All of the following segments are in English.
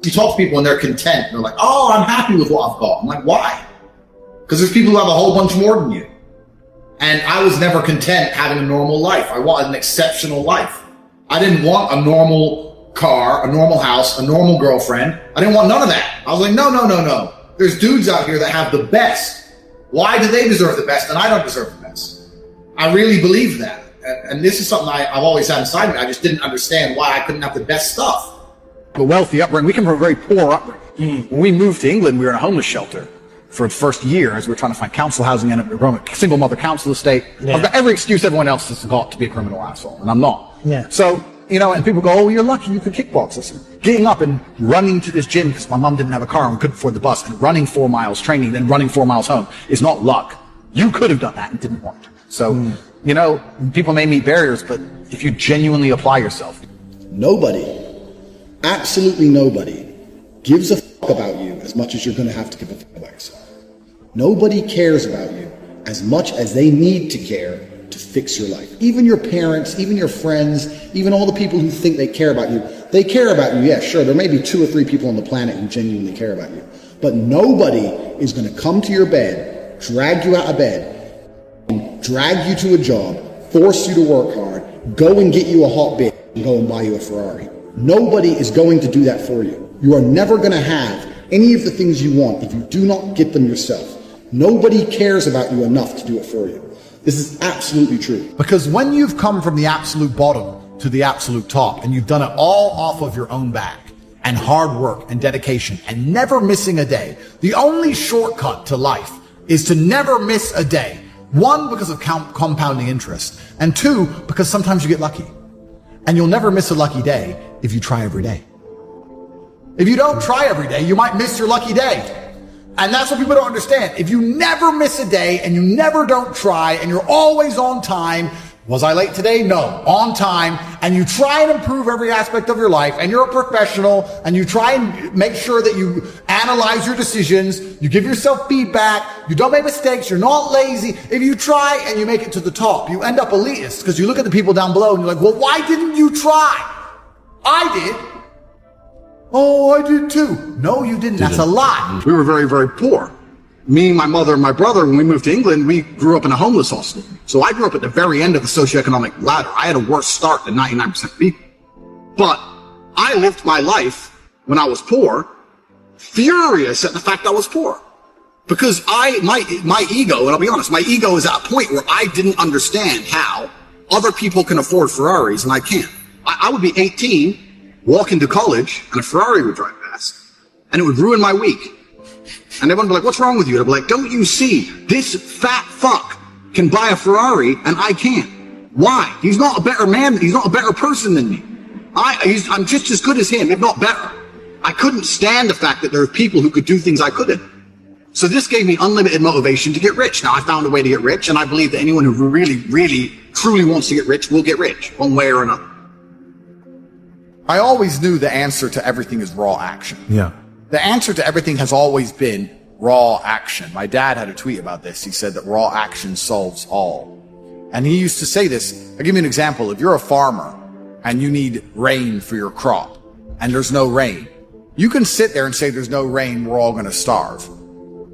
You talk to people and they're content. They're like, oh, I'm happy with what I've got. I'm like, why? Because there's people who have a whole bunch more than you. And I was never content having a normal life. I wanted an exceptional life. I didn't want a normal car, a normal house, a normal girlfriend. I didn't want none of that. I was like, no. There's dudes out here that have the best. Why do they deserve the best and I don't deserve the best? I really believe that. And this is something I've always had inside me. I just didn't understand why I couldn't have the best stuff. A wealthy upbringing. We come from a very poor upbringing. When we moved to England, we were in a homeless shelter for the first year as we were trying to find council housing and a single mother council estate. Yeah. I've got every excuse everyone else has got to be a criminal asshole, and I'm not. Yeah. So, and people go, oh, you're lucky you could kickbox. Listen, getting up and running to this gym because my mom didn't have a car and we couldn't afford the bus, and running 4 miles training, then running 4 miles home is not luck. You could have done that and didn't want to. So, people may meet barriers, but if you genuinely apply yourself. Nobody, absolutely nobody, gives a fuck about you as much as you're going to have to give a fuck about yourself. Nobody cares about you as much as they need to care to fix your life. Even your parents, even your friends, even all the people who think they care about you, they care about you. Yeah, sure, there may be 2 or 3 people on the planet who genuinely care about you. But nobody is going to come to your bed, drag you out of bed, drag you to a job, force you to work hard, go and get you a hot bitch, and go and buy you a Ferrari. Nobody is going to do that for you. You are never going to have any of the things you want if you do not get them yourself. Nobody cares about you enough to do it for you. This is absolutely true. Because when you've come from the absolute bottom to the absolute top, and you've done it all off of your own back, and hard work and dedication, and never missing a day, the only shortcut to life is to never miss a day. 1, because of compounding interest, and 2, because sometimes you get lucky. And you'll never miss a lucky day if you try every day. If you don't try every day, you might miss your lucky day. And that's what people don't understand. If you never miss a day and you never don't try and you're always on time, was I late today? No, on time, and you try and improve every aspect of your life, and you're a professional, and you try and make sure that you analyze your decisions, you give yourself feedback, you don't make mistakes, you're not lazy. If you try and you make it to the top, you end up elitist, because you look at the people down below and you're like, well, why didn't you try? I did. Oh, I did too. No, you didn't. That's a lie. We were very, very poor. Me, my mother, and my brother, when we moved to England, we grew up in a homeless hostel. So I grew up at the very end of the socioeconomic ladder. I had a worse start than 99% of people. But I lived my life when I was poor, furious at the fact I was poor. Because my ego, and I'll be honest, my ego is at a point where I didn't understand how other people can afford Ferraris and I can't. I would be 18, walk into college, and a Ferrari would drive past. And it would ruin my week. And everyone would be like, what's wrong with you? And I'd be like, don't you see? This fat fuck can buy a Ferrari and I can't. Why? He's not a better man. He's not a better person than me. I'm just as good as him, if not better. I couldn't stand the fact that there are people who could do things I couldn't. So this gave me unlimited motivation to get rich. Now I found a way to get rich, and I believe that anyone who really, really, truly wants to get rich will get rich, one way or another. I always knew the answer to everything is raw action. Yeah. The answer to everything has always been raw action. My dad had a tweet about this. He said that raw action solves all. And he used to say this. I'll give you an example. If you're a farmer and you need rain for your crop and there's no rain, you can sit there and say there's no rain, we're all going to starve.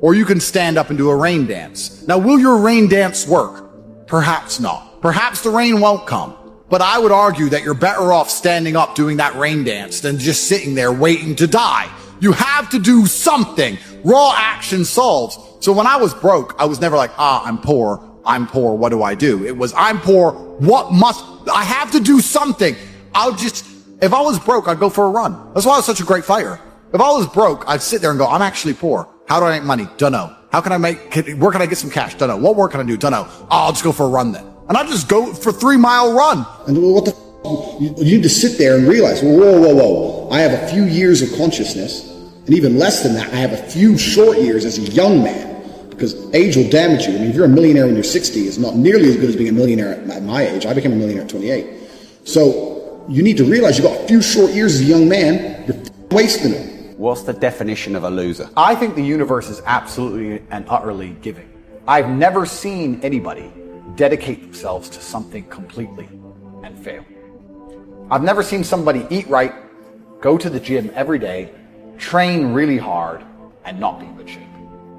Or you can stand up and do a rain dance. Now, will your rain dance work? Perhaps not. Perhaps the rain won't come. But I would argue that you're better off standing up doing that rain dance than just sitting there waiting to die. You have to do something. Raw action solves. So when I was broke, I was never like, I'm poor, what do I do? It was, I'm poor, I have to do something. If I was broke, I'd go for a run. That's why I was such a great fighter. If I was broke, I'd sit there and go, I'm actually poor. How do I make money? Dunno. Where can I get some cash? Dunno. What work can I do? Dunno. I'll just go for a run then. And I'd just go for a 3-mile run. And what the you need to sit there and realize, whoa. I have a few years of consciousness, and even less than that, I have a few short years as a young man, because age will damage you. I mean, if you're a millionaire when you're 60, it's not nearly as good as being a millionaire at my age. I became a millionaire at 28. So you need to realize you've got a few short years as a young man, you're wasting them. What's the definition of a loser? I think the universe is absolutely and utterly giving. I've never seen anybody dedicate themselves to something completely and fail. I've never seen somebody eat right, go to the gym every day, train really hard and not be in good shape.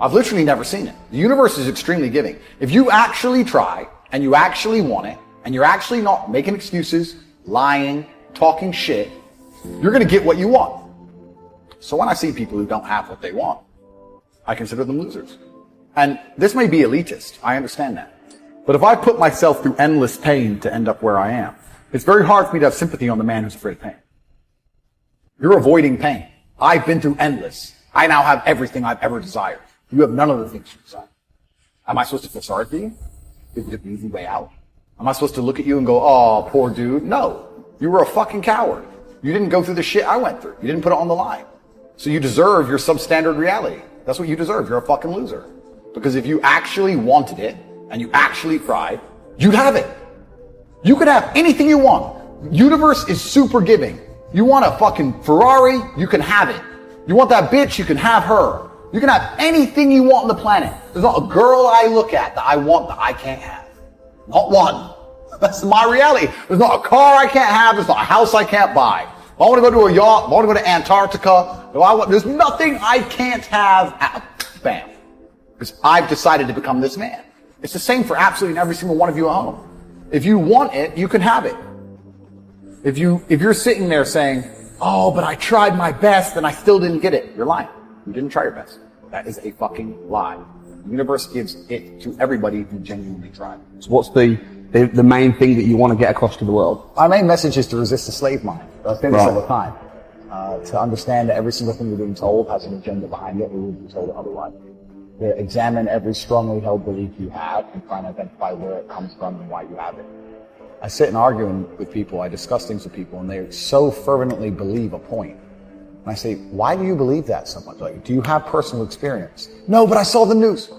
I've literally never seen it. The universe is extremely giving. If you actually try and you actually want it and you're actually not making excuses, lying, talking shit, you're going to get what you want. So when I see people who don't have what they want, I consider them losers. And this may be elitist. I understand that. But if I put myself through endless pain to end up where I am, it's very hard for me to have sympathy on the man who's afraid of pain. You're avoiding pain. I've been through endless. I now have everything I've ever desired. You have none of the things you desire. Am I supposed to feel sorry for you? Is it an easy way out? Am I supposed to look at you and go, oh, poor dude? No. You were a fucking coward. You didn't go through the shit I went through. You didn't put it on the line. So you deserve your substandard reality. That's what you deserve. You're a fucking loser. Because if you actually wanted it, and you actually tried, you'd have it. You could have anything you want. Universe is super giving. You want a fucking Ferrari, you can have it. You want that bitch, you can have her. You can have anything you want on the planet. There's not a girl I look at that I want that I can't have. Not one. That's my reality. There's not a car I can't have. There's not a house I can't buy. If I want to go to a yacht, if I want to go to Antarctica, there's nothing I can't have. Bam. Because I've decided to become this man. It's the same for absolutely every single one of you at home. If you want it, you can have it. If you're sitting there saying, oh, but I tried my best and I still didn't get it, you're lying. You didn't try your best. That is a fucking lie. The universe gives it to everybody who genuinely tried. So what's the main thing that you want to get across to the world? My main message is to resist the slave mind. I say this all the time. To understand that every single thing you're being told has an agenda behind it, or you'll be told otherwise. To examine every strongly held belief you have and try and identify where it comes from and why you have it. I sit and argue with people, I discuss things with people, and they so fervently believe a point. And I say, why do you believe that so much? Like, do you have personal experience? No, but I saw the news.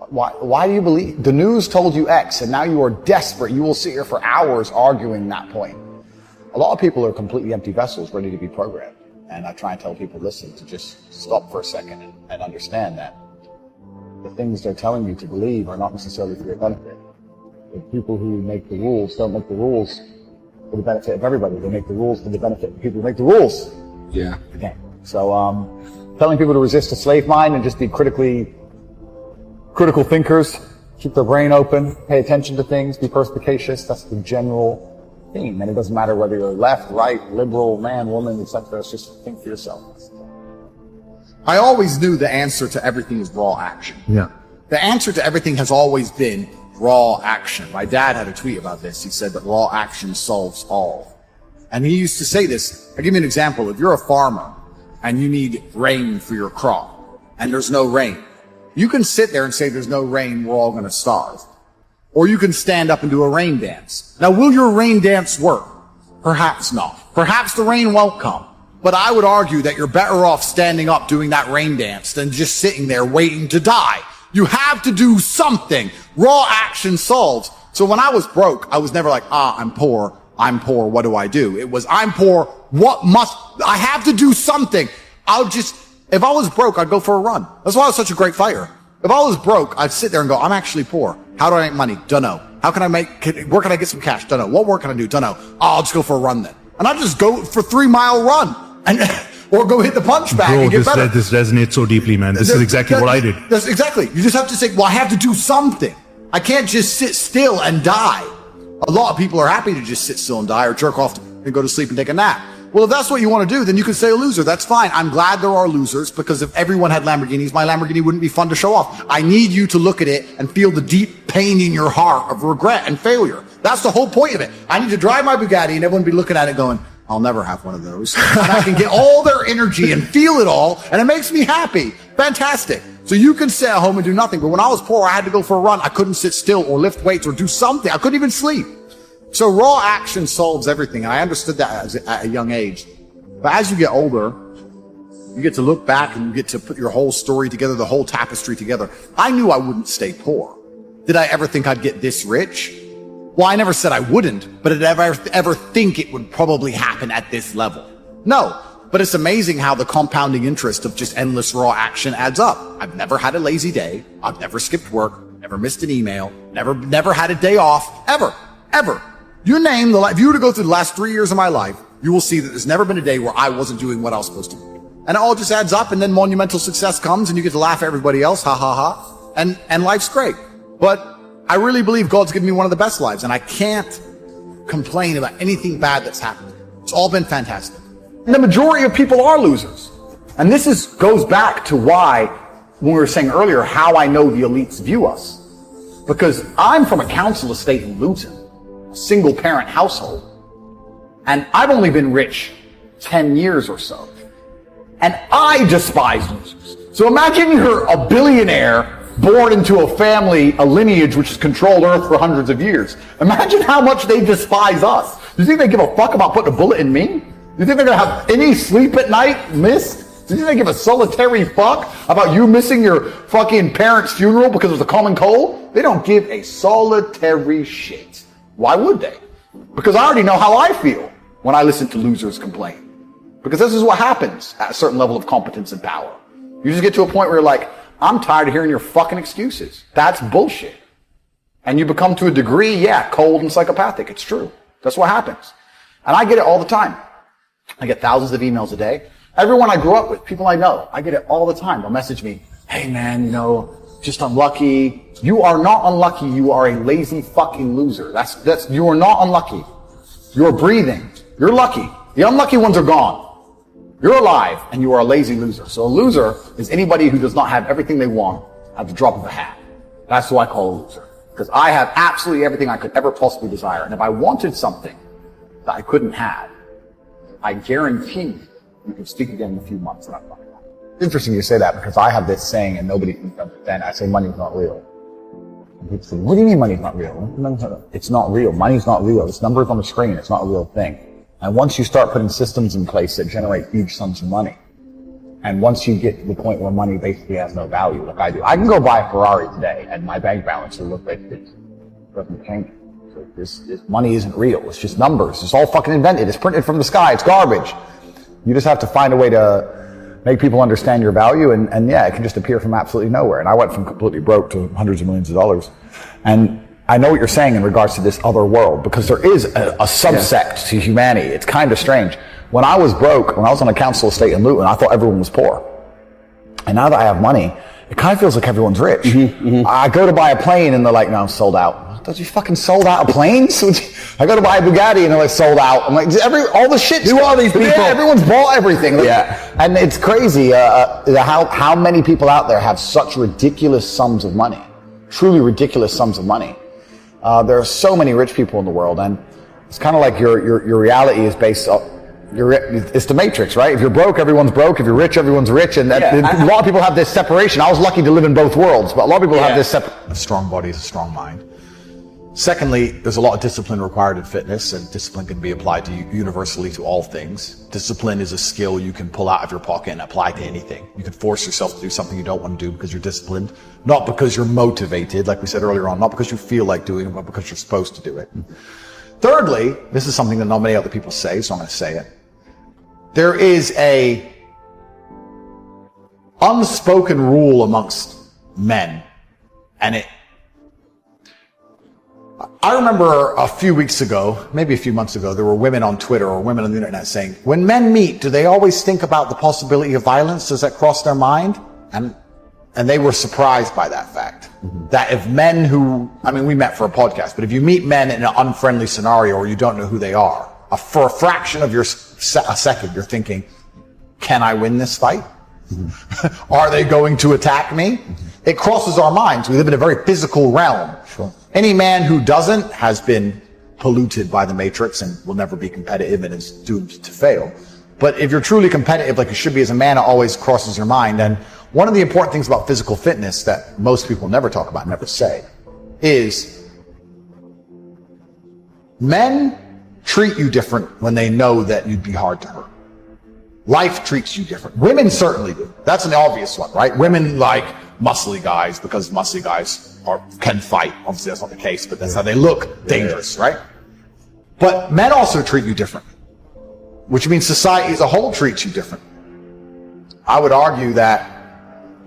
Why do you believe? The news told you X, and now you are desperate. You will sit here for hours arguing that point. A lot of people are completely empty vessels ready to be programmed. And I try and tell people, listen, to just stop for a second and understand that the things they're telling you to believe are not necessarily for your benefit. The people who make the rules don't make the rules for the benefit of everybody. They make the rules for the benefit of the people who make the rules. Yeah. Okay. So, telling people to resist a slave mind and just be critical thinkers, keep their brain open, pay attention to things, be perspicacious. That's the general theme. And it doesn't matter whether you're left, right, liberal, man, woman, etc. It's just think for yourself. I always knew the answer to everything is raw action. Yeah. The answer to everything has always been raw action. My dad had a tweet about this. He said that raw action solves all. And he used to say this. I'll give you an example. If you're a farmer and you need rain for your crop and there's no rain, you can sit there and say there's no rain, we're all going to starve. Or you can stand up and do a rain dance. Now, will your rain dance work? Perhaps not. Perhaps the rain won't come. But I would argue that you're better off standing up doing that rain dance than just sitting there waiting to die. You have to do something. Raw action solves. So when I was broke, I was never like, I'm poor, what do I do? It was, I'm poor, I have to do something. If I was broke, I'd go for a run. That's why I was such a great fighter. If I was broke, I'd sit there and go, I'm actually poor. How do I make money? Dunno. Where can I get some cash? Dunno. What work can I do? Dunno. I'll just go for a run then. And I'd just go for 3 mile run. Or go hit the punch bag and get better. This resonates so deeply, man. This is exactly what I did. That's exactly. You just have to say, well, I have to do something. I can't just sit still and die. A lot of people are happy to just sit still and die or jerk off and go to sleep and take a nap. Well, if that's what you want to do, then you can say a loser. That's fine. I'm glad there are losers, because if everyone had Lamborghinis, my Lamborghini wouldn't be fun to show off. I need you to look at it and feel the deep pain in your heart of regret and failure. That's the whole point of it. I need to drive my Bugatti and everyone be looking at it going, I'll never have one of those. And I can get all their energy and feel it all, and it makes me happy. Fantastic. So you can sit at home and do nothing, but when I was poor, I had to go for a run. I couldn't sit still or lift weights or do something. I couldn't even sleep. So raw action solves everything, and I understood that at a young age. But as you get older, you get to look back and you get to put your whole story together, the whole tapestry together. I knew I wouldn't stay poor. Did I ever think I'd get this rich? Well, I never said I wouldn't, but did I ever think it would probably happen at this level? No, but it's amazing how the compounding interest of just endless raw action adds up. I've never had a lazy day. I've never skipped work, never missed an email, never had a day off, ever. You if you were to go through the last 3 years of my life, you will see that there's never been a day where I wasn't doing what I was supposed to do. And it all just adds up, and then monumental success comes, and you get to laugh at everybody else, ha ha ha, and life's great. But I really believe God's given me one of the best lives, and I can't complain about anything bad that's happened. It's all been fantastic. And the majority of people are losers. And this goes back to why, when we were saying earlier, how I know the elites view us. Because I'm from a council estate in Luton, a single parent household. And I've only been rich 10 years or so. And I despise losers. So imagine you're a billionaire born into a family, a lineage which has controlled Earth for hundreds of years. Imagine how much they despise us. Do you think they give a fuck about putting a bullet in me? Do you think they're gonna have any sleep at night missed? Do you think they give a solitary fuck about you missing your fucking parents' funeral because of the common cold? They don't give a solitary shit. Why would they? Because I already know how I feel when I listen to losers complain. Because this is what happens at a certain level of competence and power. You just get to a point where you're like, I'm tired of hearing your fucking excuses. That's bullshit. And you become, to a degree, yeah, cold and psychopathic. It's true. That's what happens. And I get it all the time. I get thousands of emails a day. Everyone I grew up with, people I know, I get it all the time. They'll message me, hey man, just unlucky. You are not unlucky. You are a lazy fucking loser. You are not unlucky. You're breathing. You're lucky. The unlucky ones are gone. You're alive, and you are a lazy loser. So a loser is anybody who does not have everything they want at the drop of a hat. That's who I call a loser. Because I have absolutely everything I could ever possibly desire. And if I wanted something that I couldn't have, I guarantee you can speak again in a few months and I'm not. It's interesting you say that, because I have this saying and nobody can understand. I say money's not real. And people say, what do you mean money's not real? It's not real. Money's not real. It's numbers on the screen. It's not a real thing. And once you start putting systems in place that generate huge sums of money, and once you get to the point where money basically has no value, like I do, I can go buy a Ferrari today and my bank balance will look like it doesn't change. So this money isn't real. It's just numbers. It's all fucking invented. It's printed from the sky. It's garbage. You just have to find a way to make people understand your value, and yeah, it can just appear from absolutely nowhere. And I went from completely broke to hundreds of millions of dollars. And I know what you're saying in regards to this other world, because there is a subsect to humanity. It's kind of strange. When I was broke, when I was on a council estate in Luton, I thought everyone was poor. And now that I have money, it kind of feels like everyone's rich. I go to buy a plane and they're like, no, I'm sold out. Thought you fucking sold out of planes? I go to buy a Bugatti and they're like, sold out. I'm like, all the shit. Who are these people? Yeah, everyone's bought everything. Yeah. And it's crazy how many people out there have such ridiculous sums of money. Truly ridiculous sums of money. There are so many rich people in the world, and it's kind of like your reality is based on it's the Matrix, right? If you're broke, everyone's broke. If you're rich, everyone's rich. And a lot of people have this separation. I was lucky to live in both worlds, but a lot of people have this separation. A strong body is a strong mind. Secondly, there's a lot of discipline required in fitness, and discipline can be applied to universally to all things. Discipline is a skill you can pull out of your pocket and apply to anything. You can force yourself to do something you don't want to do because you're disciplined, not because you're motivated, like we said earlier on, not because you feel like doing it, but because you're supposed to do it. Thirdly, this is something that not many other people say, so I'm going to say it. There is a unspoken rule amongst men, and I remember a few weeks ago, maybe a few months ago, there were women on Twitter or women on the internet saying, when men meet, do they always think about the possibility of violence? Does that cross their mind? And they were surprised by that fact. That if men we met for a podcast, but if you meet men in an unfriendly scenario or you don't know who they are, for a fraction of a second, you're thinking, can I win this fight? Are they going to attack me? It crosses our minds. We live in a very physical realm. Sure. Any man who doesn't has been polluted by the Matrix and will never be competitive and is doomed to fail. But if you're truly competitive, like you should be as a man, it always crosses your mind. And one of the important things about physical fitness that most people never talk about, never say, is men treat you different when they know that you'd be hard to hurt. Life treats you different. Women certainly do. That's an obvious one, right? Women like muscly guys because muscly guys can fight. Obviously that's not the case, but that's how they look dangerous, right? But men also treat you differently, which means society as a whole treats you different. I would argue that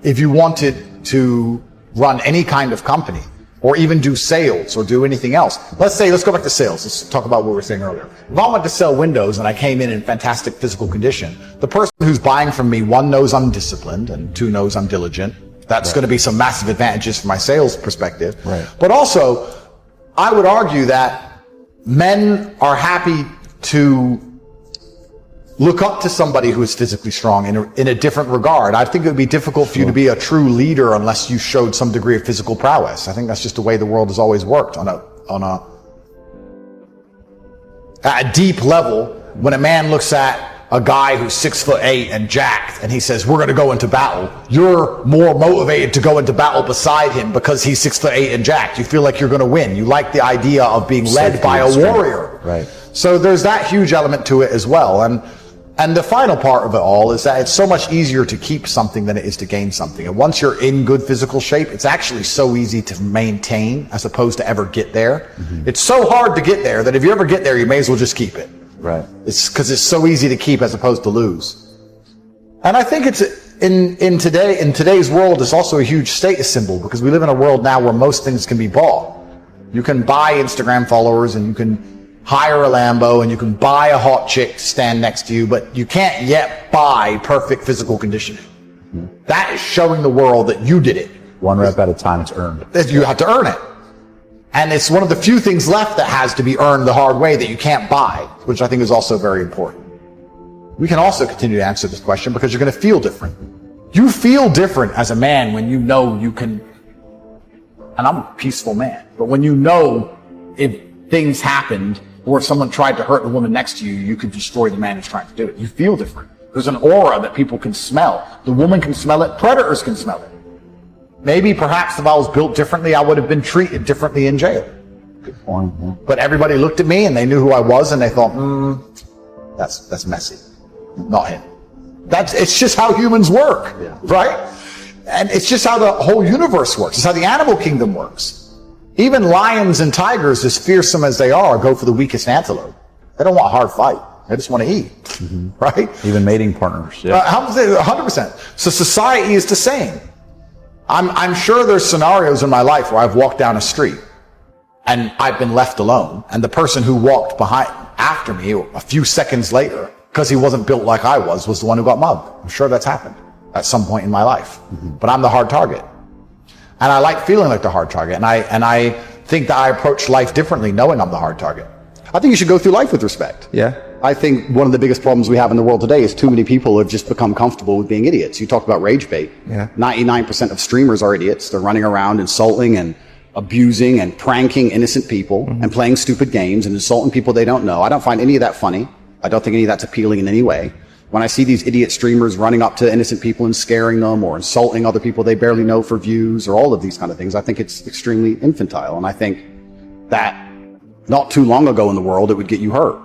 if you wanted to run any kind of company, or even do sales or do anything else. Let's go back to sales. Let's talk about what we were saying earlier. If I went to sell windows and I came in fantastic physical condition, the person who's buying from me, one, knows I'm disciplined, and two, knows I'm diligent. That's going to be some massive advantages from my sales perspective. Right. But also, I would argue that men are happy to look up to somebody who is physically strong in a different regard. I think it would be difficult for you to be a true leader unless you showed some degree of physical prowess. I think that's just the way the world has always worked at a deep level. When a man looks at a guy who's 6'8" and jacked, and he says, we're going to go into battle, you're more motivated to go into battle beside him because he's 6'8" and jacked. You feel like you're going to win. You like the idea of being led by a warrior. Right. So there's that huge element to it as well. And the final part of it all is that it's so much easier to keep something than it is to gain something. And once you're in good physical shape, it's actually so easy to maintain as opposed to ever get there. Mm-hmm. It's so hard to get there that if you ever get there, you may as well just keep it. Right. It's because it's so easy to keep as opposed to lose. And I think it's in today's world, it's also a huge status symbol because we live in a world now where most things can be bought. You can buy Instagram followers, and you can hire a Lambo, and you can buy a hot chick to stand next to you, but you can't yet buy perfect physical conditioning. Mm-hmm. That is showing the world that you did it. One rep at a time, it's earned. You have to earn it. And it's one of the few things left that has to be earned the hard way that you can't buy, which I think is also very important. We can also continue to answer this question because you're going to feel different. You feel different as a man when you know you can, and I'm a peaceful man, but when you know if things happened or if someone tried to hurt the woman next to you, you could destroy the man who's trying to do it. You feel different. There's an aura that people can smell. The woman can smell it. Predators can smell it. Maybe perhaps if I was built differently, I would have been treated differently in jail. Good point. Yeah. But everybody looked at me and they knew who I was and they thought, that's messy. Not him. It's just how humans work, right? And it's just how the whole universe works. It's how the animal kingdom works. Even lions and tigers, as fearsome as they are, go for the weakest antelope. They don't want a hard fight. They just want to eat, right? Even mating partners. Yeah. 100%. So society is the same. I'm sure there's scenarios in my life where I've walked down a street and I've been left alone, and the person who walked after me a few seconds later, because he wasn't built like I was the one who got mugged. I'm sure that's happened at some point in my life. But I'm the hard target. And I like feeling like the hard target. And I think that I approach life differently knowing I'm the hard target. I think you should go through life with respect. Yeah. I think one of the biggest problems we have in the world today is too many people have just become comfortable with being idiots. You talked about rage bait. Yeah. 99% of streamers are idiots. They're running around insulting and abusing and pranking innocent people and playing stupid games and insulting people they don't know. I don't find any of that funny. I don't think any of that's appealing in any way. When I see these idiot streamers running up to innocent people and scaring them or insulting other people they barely know for views or all of these kind of things, I think it's extremely infantile. And I think that not too long ago in the world, it would get you hurt.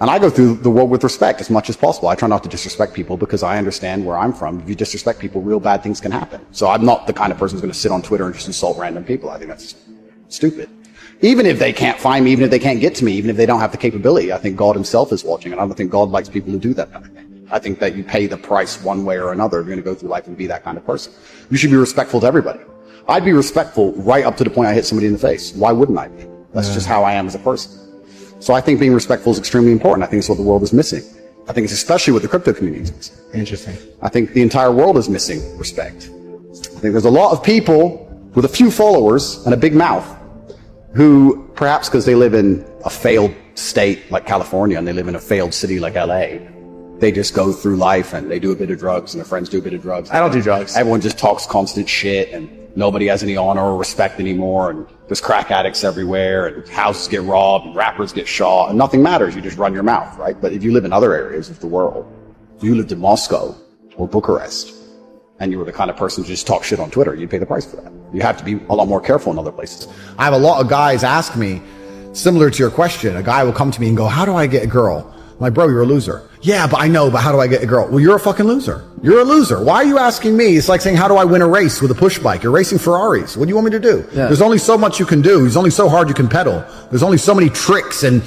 And I go through the world with respect as much as possible. I try not to disrespect people because I understand where I'm from. If you disrespect people, real bad things can happen. So I'm not the kind of person who's going to sit on Twitter and just insult random people. I think that's stupid. Even if they can't find me, even if they can't get to me, even if they don't have the capability, I think God himself is watching, and I don't think God likes people who do that kind of thing. I think that you pay the price one way or another if you're going to go through life and be that kind of person. You should be respectful to everybody. I'd be respectful right up to the point I hit somebody in the face. Why wouldn't I be? That's just how I am as a person. So I think being respectful is extremely important. I think it's what the world is missing. I think it's especially what the crypto community is missing. Interesting. I think the entire world is missing respect. I think there's a lot of people with a few followers and a big mouth who, perhaps because they live in a failed state like California and they live in a failed city like LA, they just go through life and they do a bit of drugs and their friends do a bit of drugs. I don't do drugs. Everyone just talks constant shit and nobody has any honor or respect anymore, and there's crack addicts everywhere, and houses get robbed, and rappers get shot, and nothing matters. You just run your mouth, right? But if you live in other areas of the world, if you lived in Moscow or Bucharest, and you were the kind of person to just talk shit on Twitter, you'd pay the price for that. You have to be a lot more careful in other places. I have a lot of guys ask me, similar to your question, a guy will come to me and go, how do I get a girl? I'm like, bro, you're a loser. Yeah, but I know, but how do I get a girl? Well, you're a fucking loser. You're a loser. Why are you asking me? It's like saying, how do I win a race with a push bike? You're racing Ferraris. What do you want me to do? Yeah. There's only so much you can do. There's only so hard you can pedal. There's only so many tricks and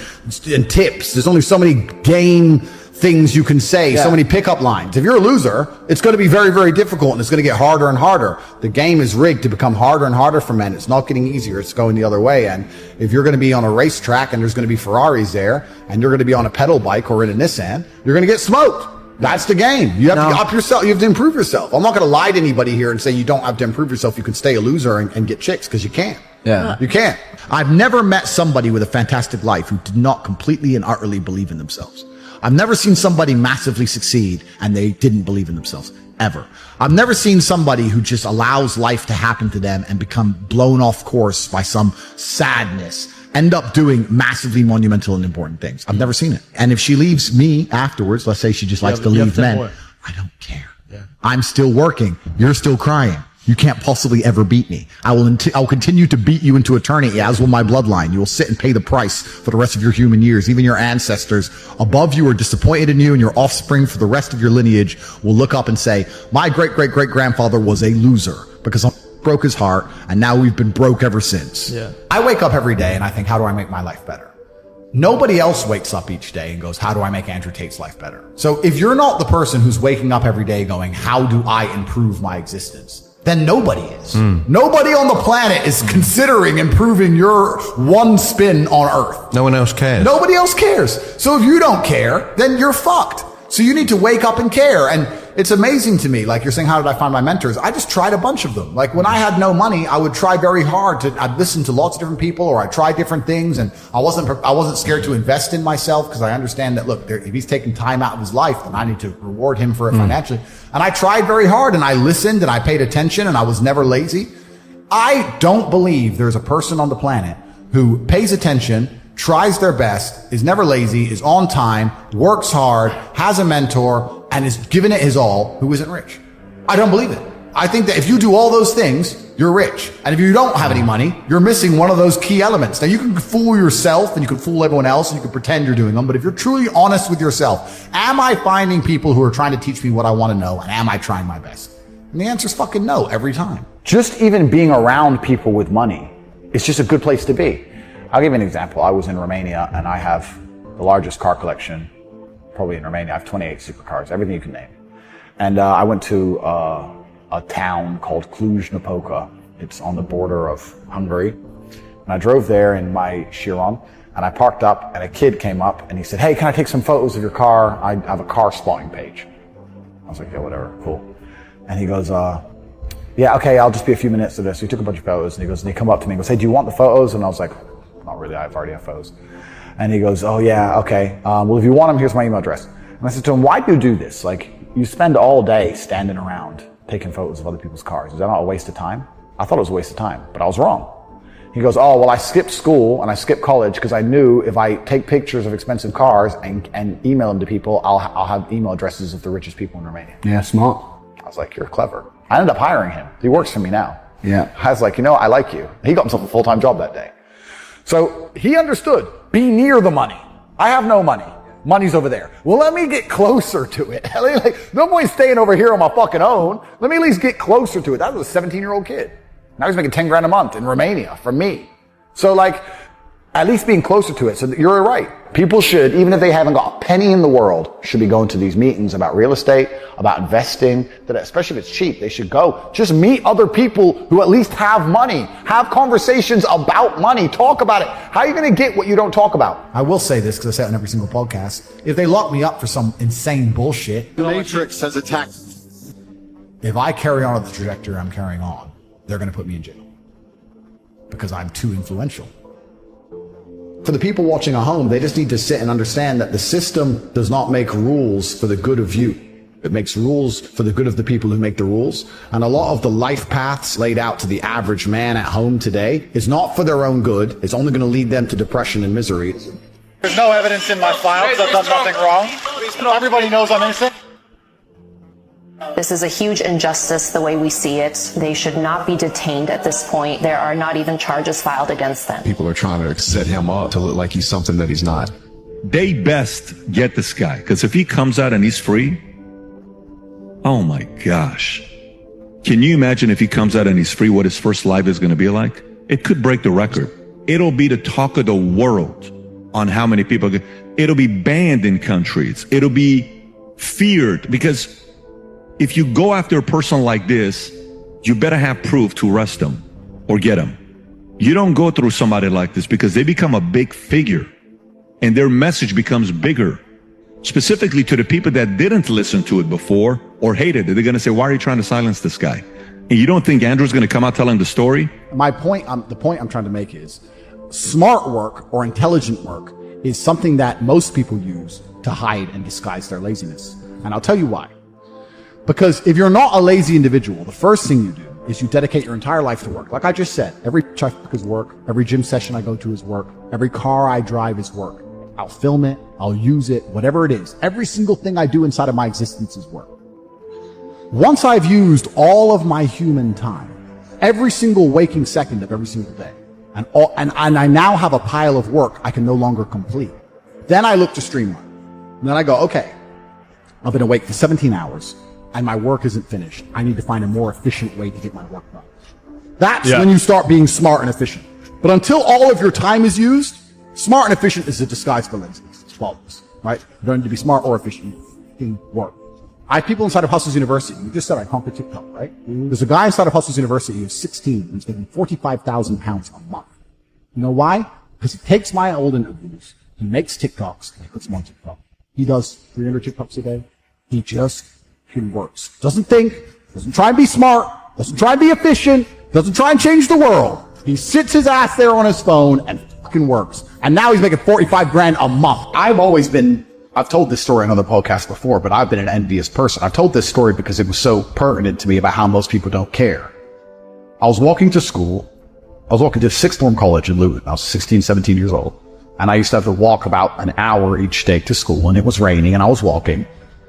tips. There's only so many game things you can say, so many pickup lines. If you're a loser, it's going to be very, very difficult, and it's going to get harder and harder. The game is rigged to become harder and harder for men. It's not getting easier. It's going the other way. And if you're going to be on a racetrack and there's going to be Ferraris there, and you're going to be on a pedal bike or in a Nissan, you're going to get smoked. That's the game. You have to up yourself. You have to improve yourself. I'm not going to lie to anybody here and say you don't have to improve yourself. You can stay a loser and get chicks, because you can't. Yeah. You can't. I've never met somebody with a fantastic life who did not completely and utterly believe in themselves. I've never seen somebody massively succeed and they didn't believe in themselves. Ever. I've never seen somebody who just allows life to happen to them and become blown off course by some sadness, end up doing massively monumental and important things. I've never seen it. And if she leaves me afterwards, let's say she just likes to leave men, I don't care. Yeah. I'm still working. You're still crying. You can't possibly ever beat me. I'll continue to beat you into eternity, as will my bloodline. You will sit and pay the price for the rest of your human years. Even your ancestors above you are disappointed in you, and your offspring for the rest of your lineage will look up and say, my great-great-great-grandfather was a loser because I broke his heart, and now we've been broke ever since. Yeah. I wake up every day and I think, how do I make my life better? Nobody else wakes up each day and goes, how do I make Andrew Tate's life better? So if you're not the person who's waking up every day going, how do I improve my existence? Then nobody is. Nobody on the planet is considering improving your one spin on Earth. No one else cares. Nobody else cares. So if you don't care, then you're fucked. So you need to wake up and care. And it's amazing to me, like you're saying, how did I find my mentors? I just tried a bunch of them. Like when I had no money, I would try very hard I'd listen to lots of different people, or I'd try different things. And I wasn't scared to invest in myself, because I understand that, look, if he's taking time out of his life, then I need to reward him for it financially. And I tried very hard, and I listened, and I paid attention, and I was never lazy. I don't believe there's a person on the planet who pays attention, tries their best, is never lazy, is on time, works hard, has a mentor, and is giving it his all, who isn't rich. I don't believe it. I think that if you do all those things, you're rich. And if you don't have any money, you're missing one of those key elements. Now, you can fool yourself and you can fool everyone else and you can pretend you're doing them, but if you're truly honest with yourself, am I finding people who are trying to teach me what I want to know, and am I trying my best? And the answer is fucking no every time. Just even being around people with money is just a good place to be. I'll give you an example. I was in Romania, and I have the largest car collection probably in Romania. I have 28 supercars, everything you can name. And I went to a town called Cluj-Napoca. It's on the border of Hungary. And I drove there in my Chiron, and I parked up, and a kid came up and he said, hey, can I take some photos of your car? I have a car spotting page. I was like, yeah, whatever, cool. And he goes, yeah, okay, I'll just be a few minutes to this. So he took a bunch of photos, and he come up to me and goes, hey, do you want the photos? And I was like, not really, I already have photos. And he goes, oh yeah, okay. Well, if you want them, here's my email address. And I said to him, why do you do this? Like, you spend all day standing around taking photos of other people's cars. Is that not a waste of time? I thought it was a waste of time, but I was wrong. He goes, oh, well, I skipped school and I skipped college because I knew if I take pictures of expensive cars and email them to people, I'll have email addresses of the richest people in Romania. Yeah, smart. I was like, you're clever. I ended up hiring him. He works for me now. Yeah. I was like, I like you. He got himself a full-time job that day. So he understood, be near the money. I have no money. Money's over there. Well, let me get closer to it. Like, no point staying over here on my fucking own. Let me at least get closer to it. That was a 17-year-old kid. Now he's making 10 grand a month in Romania from me. So like, at least being closer to it. So you're right. People should, even if they haven't got a penny in the world, should be going to these meetings about real estate, about investing, that especially if it's cheap, they should go. Just meet other people who at least have money. Have conversations about money. Talk about it. How are you going to get what you don't talk about? I will say this, because I say it on every single podcast. If they lock me up for some insane bullshit, The Matrix has attacked. if I carry on with the trajectory I'm carrying on, they're going to put me in jail. Because I'm too influential. For the people watching at home, they just need to sit and understand that the system does not make rules for the good of you. It makes rules for the good of the people who make the rules. And a lot of the life paths laid out to the average man at home today is not for their own good. It's only going to lead them to depression and misery. There's no evidence in my file because I've done nothing wrong. Everybody knows I'm innocent. This is a huge injustice the way we see it. They should not be detained at this point. There are not even charges filed against them. People are trying to set him up to look like he's something that he's not. They best get this guy, because if he comes out and he's free, oh my gosh. Can you imagine if he comes out and he's free, what his first life is going to be like? It could break the record. It'll be the talk of the world. on how many people. It'll be banned in countries. It'll be feared, because if you go after a person like this, you better have proof to arrest them or get them. You don't go through somebody like this because they become a big figure and their message becomes bigger, specifically to the people that didn't listen to it before or hated it. They're going to say, why are you trying to silence this guy? And you don't think Andrew's going to come out telling the story? The point I'm trying to make is smart work or intelligent work is something that most people use to hide and disguise their laziness. And I'll tell you why. Because if you're not a lazy individual, the first thing you do is you dedicate your entire life to work. Like I just said, every check is work, every gym session I go to is work, every car I drive is work. I'll film it, I'll use it, whatever it is. Every single thing I do inside of my existence is work. Once I've used all of my human time, every single waking second of every single day, and I now have a pile of work I can no longer complete, then I look to streamline. And then I go, okay, I've been awake for 17 hours and my work isn't finished. I need to find a more efficient way to get my work done. That's when you start being smart and efficient. But until all of your time is used, smart and efficient is a disguise for laziness. It's flawless, right? You don't need to be smart or efficient in work. I have people inside of Hustlers University. You just said I conquered TikTok, right? There's a guy inside of Hustlers University who's 16 and he's making 45,000 pounds a month. You know why? Because he takes my old interviews, he makes TikToks, and he puts them on TikTok. He does 300 TikToks a day. He just works. Doesn't think, doesn't try and be smart, doesn't try and be efficient, doesn't try and change the world. He sits his ass there on his phone and fucking works. And now he's making 45 grand a month. I've told this story on other podcasts before, but I've been an envious person. I've told this story because it was so pertinent to me about how most people don't care. I was walking to school. I was walking to sixth form college in Luton. I was 16, 17 years old. And I used to have to walk about an hour each day to school, and it was raining, and I was walking.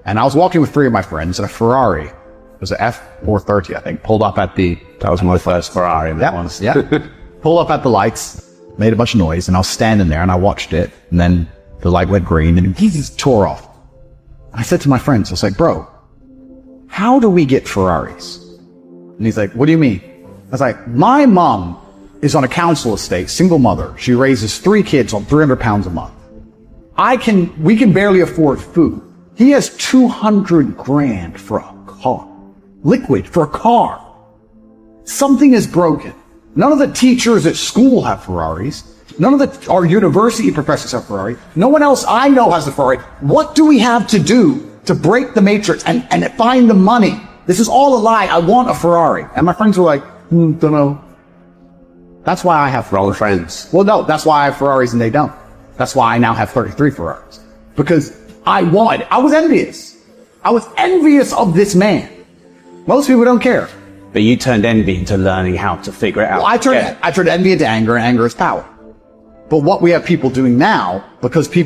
And I was walking with three of my friends, and a Ferrari, it was an F430, I think, pulled up at the... That was my first Ferrari. Pulled up at the lights, made a bunch of noise, and I was standing there, and I watched it, and then the light went green, and he just tore off. And I said to my friends, I was like, bro, how do we get Ferraris? And he's like, what do you mean? I was like, my mom is on a council estate, single mother. She raises 3 kids on 300 pounds a month. We can barely afford food. He has 200 grand for a car. Liquid for a car. Something is broken. None of the teachers at school have Ferraris. None of our university professors have Ferrari. No one else I know has a Ferrari. What do we have to do to break the matrix and find the money? This is all a lie. I want a Ferrari. And my friends were like, don't know. That's why I have Ferrari friends. Well, no, that's why I have Ferraris and they don't. That's why I now have 33 Ferraris. Because I was envious. I was envious of this man. Most people don't care. But you turned envy into learning how to figure it out. Well, I turned envy into anger, and anger is power. But what we have people doing now, because they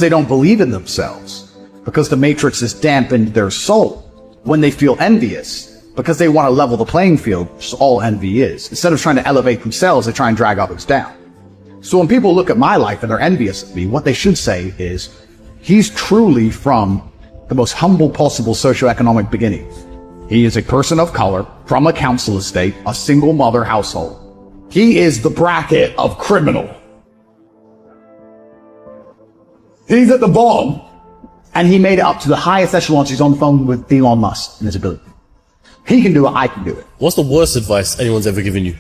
don't believe in themselves, because the matrix has dampened their soul, when they feel envious, because they want to level the playing field, which is all envy is. Instead of trying to elevate themselves, they try and drag others down. So when people look at my life and they're envious of me, what they should say is, he's truly from the most humble possible socioeconomic beginnings. He is a person of color, from a council estate, a single mother household. He is the bracket of criminal. He's at the bottom, and he made it up to the highest echelons. He's on the phone with Elon Musk and his ability. He can do it, I can do it. What's the worst advice anyone's ever given you?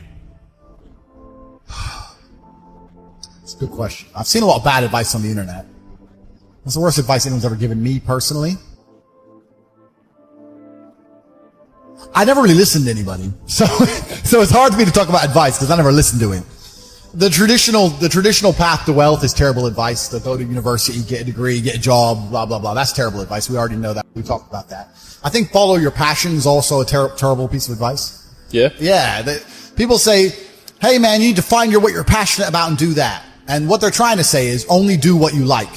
It's a good question. I've seen a lot of bad advice on the internet. What's the worst advice anyone's ever given me personally? I never really listened to anybody. So it's hard for me to talk about advice because I never listened to it. The traditional path to wealth is terrible advice. To go to university, get a degree, get a job, blah, blah, blah. That's terrible advice. We already know that. We talked about that. I think follow your passion is also a terrible piece of advice. Yeah? Yeah. People say, hey man, you need to find what you're passionate about and do that. And what they're trying to say is only do what you like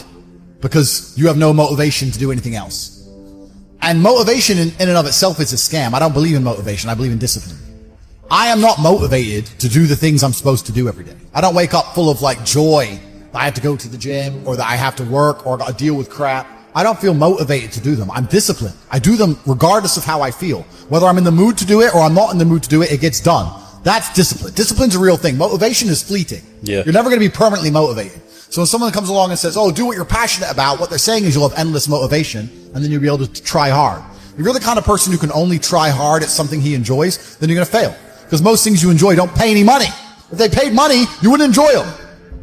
because you have no motivation to do anything else. And motivation in and of itself is a scam. I don't believe in motivation. I believe in discipline. I am not motivated to do the things I'm supposed to do every day. I don't wake up full of joy that I have to go to the gym or that I have to work or deal with crap. I don't feel motivated to do them. I'm disciplined. I do them regardless of how I feel. Whether I'm in the mood to do it or I'm not in the mood to do it, it gets done. That's discipline. Discipline's a real thing. Motivation is fleeting. Yeah. You're never going to be permanently motivated. So when someone comes along and says, oh, do what you're passionate about, what they're saying is you'll have endless motivation, and then you'll be able to try hard. If you're the kind of person who can only try hard at something he enjoys, then you're going to fail. Because most things you enjoy don't pay any money. If they paid money, you wouldn't enjoy them.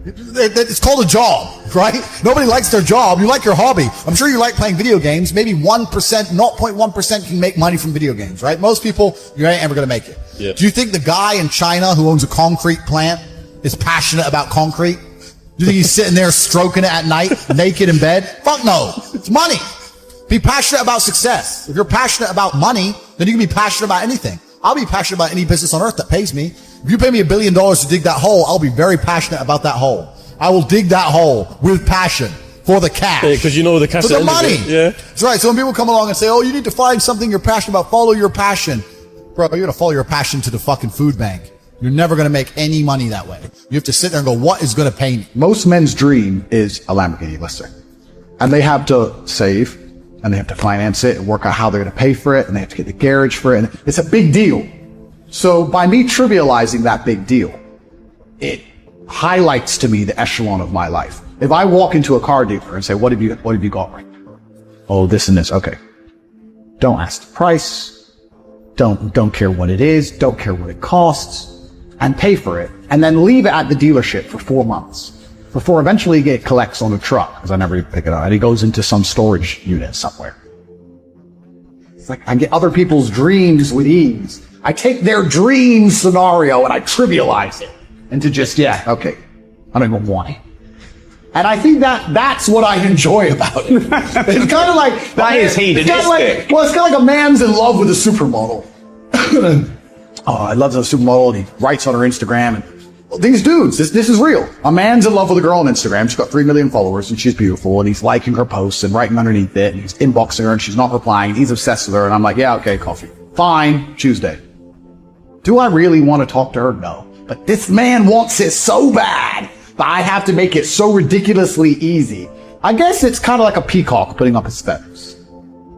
It's called a job, right? Nobody likes their job. You like your hobby. I'm sure you like playing video games. Maybe 1%, 0.1% can make money from video games, right? Most people, you ain't ever going to make it. Yeah. Do you think the guy in China who owns a concrete plant is passionate about concrete? Do you think he's sitting there stroking it at night, naked in bed? Fuck no. It's money. Be passionate about success. If you're passionate about money, then you can be passionate about anything. I'll be passionate about any business on earth that pays me. If you pay me $1 billion to dig that hole, I'll be very passionate about that hole. I will dig that hole with passion for the cash. Because you know the cash. For the money. Yeah. That's right. So when people come along and say, oh, you need to find something you're passionate about, follow your passion. Bro, you're going to follow your passion to the fucking food bank. You're never going to make any money that way. You have to sit there and go, what is going to pay me? Most men's dream is a Lamborghini, let's say. And they have to save, and they have to finance it, and work out how they're going to pay for it, and they have to get the garage for it. And it's a big deal. So by me trivializing that big deal, it highlights to me the echelon of my life. If I walk into a car dealer and say, what have you got right now? Oh, this and this. Okay. Don't ask the price. Don't care what it is. Don't care what it costs, and pay for it. And then leave it at the dealership for 4 months before eventually it collects on a truck, because I never even pick it up, and it goes into some storage unit somewhere. It's like I get other people's dreams with ease. I take their dream scenario and I trivialize it into just, okay, I don't even want it. And I think that's what I enjoy about it. It's kind of like, that is hedonistic. It's kind of like a man's in love with a supermodel. Oh, I love the supermodel, and he writes on her Instagram. And these dudes, this is real. A man's in love with a girl on Instagram. She's got 3 million followers, and she's beautiful, and he's liking her posts and writing underneath it, and he's inboxing her, and she's not replying. He's obsessed with her, and I'm like, yeah, okay, coffee. Fine, Tuesday. Do I really want to talk to her? No. But this man wants it so bad that I have to make it so ridiculously easy. I guess it's kind of like a peacock putting up his feathers,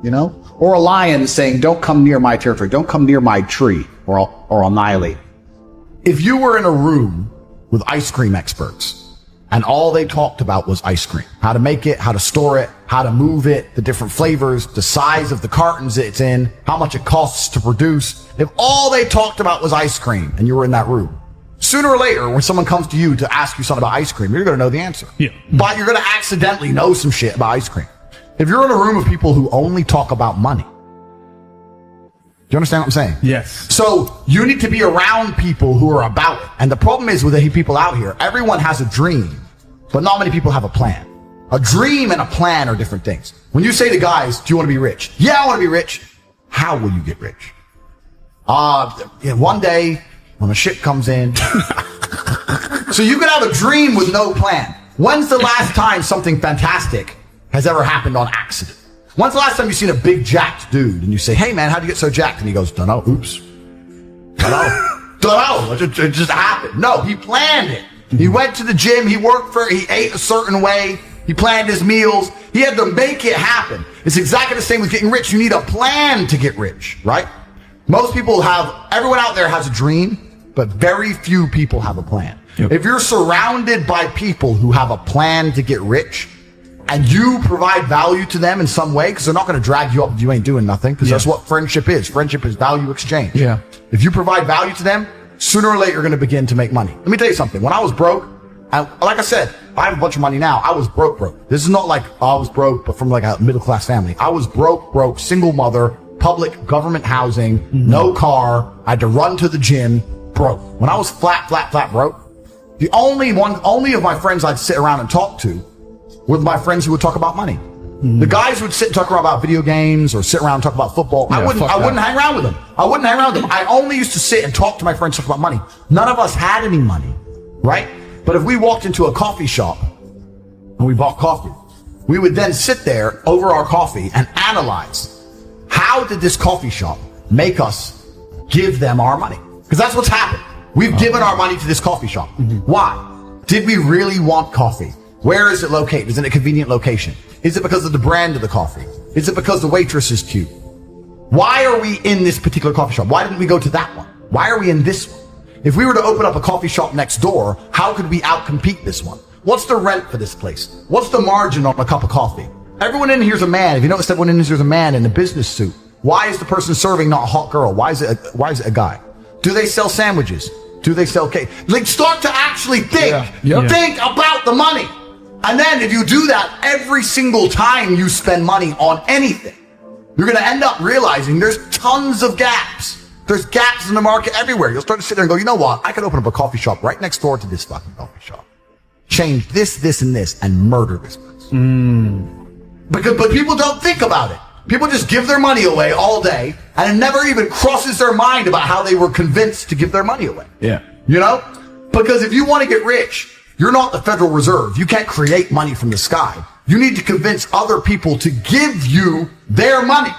you know? Or a lion saying, don't come near my territory, don't come near my tree, or I'll annihilate. If you were in a room with ice cream experts, and all they talked about was ice cream, how to make it, how to store it, how to move it, the different flavors, the size of the cartons it's in, how much it costs to produce. If all they talked about was ice cream and you were in that room, sooner or later, when someone comes to you to ask you something about ice cream, you're going to know the answer. Yeah. But you're going to accidentally know some shit about ice cream. If you're in a room of people who only talk about money, do you understand what I'm saying? Yes. So you need to be around people who are about it. And the problem is with the people out here, everyone has a dream, but not many people have a plan. A dream and a plan are different things. When you say to guys, do you want to be rich? Yeah, I want to be rich. How will you get rich? One day when a ship comes in. So you can have a dream with no plan. When's the last time something fantastic has ever happened on accident? When's the last time you've seen a big jacked dude and you say, hey man, how'd you get so jacked? And he goes, dunno, oops. Dunno. It just happened. No, he planned it. He went to the gym, he ate a certain way, he planned his meals, he had to make it happen. It's exactly the same with getting rich. You need a plan to get rich, right? Everyone out there has a dream, but very few people have a plan. Yep. If you're surrounded by people who have a plan to get rich, and you provide value to them in some way, because they're not going to drag you up if you ain't doing nothing, because that's what friendship is. Friendship is value exchange. Yeah. If you provide value to them, sooner or later you're going to begin to make money. Let me tell you something. When I was broke, like I said, I have a bunch of money now. I was broke. This is not like I was broke, but from like a middle-class family. I was broke, single mother, public government housing, no car. I had to run to the gym, broke. When I was flat broke, the only of my friends I'd sit around and talk to with my friends who would talk about money. The guys who would sit and talk about video games or sit around and talk about football, I wouldn't hang around with them. I only used to sit and talk to my friends, talk about money. None of us had any money, right? But if we walked into a coffee shop and we bought coffee, we would then sit there over our coffee and analyze, how did this coffee shop make us give them our money? Because that's what's happened. We've given our money to this coffee shop. Why? Did we really want coffee? Where is it located? Is it a convenient location? Is it because of the brand of the coffee? Is it because the waitress is cute? Why are we in this particular coffee shop? Why didn't we go to that one? Why are we in this one? If we were to open up a coffee shop next door, how could we outcompete this one? What's the rent for this place? What's the margin on a cup of coffee? Everyone in here's a man. If you notice, everyone in here's a man in a business suit. Why is the person serving not a hot girl? Why is it a guy? Do they sell sandwiches? Do they sell cake? Like, start to actually think. Think about the money. And then if you do that every single time you spend money on anything, you're going to end up realizing there's tons of gaps. There's gaps in the market everywhere. You'll start to sit there and go, you know what? I could open up a coffee shop right next door to this fucking coffee shop. Change this, this, and this, and murder this place. But people don't think about it. People just give their money away all day, and it never even crosses their mind about how they were convinced to give their money away. Yeah. You know? Because if you want to get rich, you're not the Federal Reserve. You can't create money from the sky. You need to convince other people to give you their money.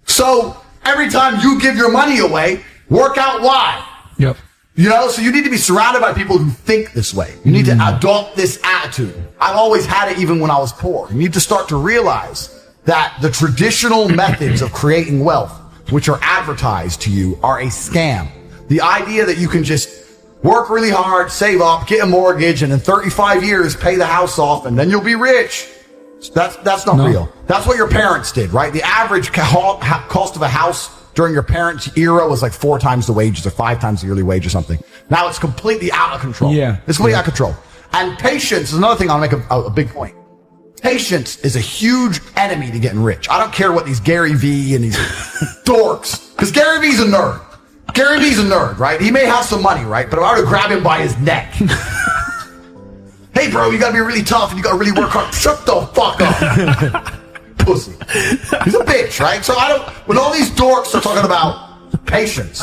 So every time you give your money away, work out why. Yep. You know, so you need to be surrounded by people who think this way. You need to adopt this attitude. I've always had it even when I was poor. You need to start to realize that the traditional methods of creating wealth, which are advertised to you, are a scam. The idea that you can just work really hard, save up, get a mortgage, and in 35 years pay the house off, and then you'll be rich. That's not real. That's what your parents did, right? The average cost of a house during your parents' era was like 4 times the wages or 5 times the yearly wage or something. Now it's completely out of control. Yeah. It's completely out of control. And patience is another thing I'll make a big point. Patience is a huge enemy to getting rich. I don't care what these Gary Vee and these dorks, because Gary Vee's a nerd. Gary Vee's a nerd, right? He may have some money, right? But if I were to grab him by his neck, hey, bro, you gotta be really tough and you gotta really work hard. Shut the fuck up. Pussy. He's a bitch, right? So when all these dorks are talking about patience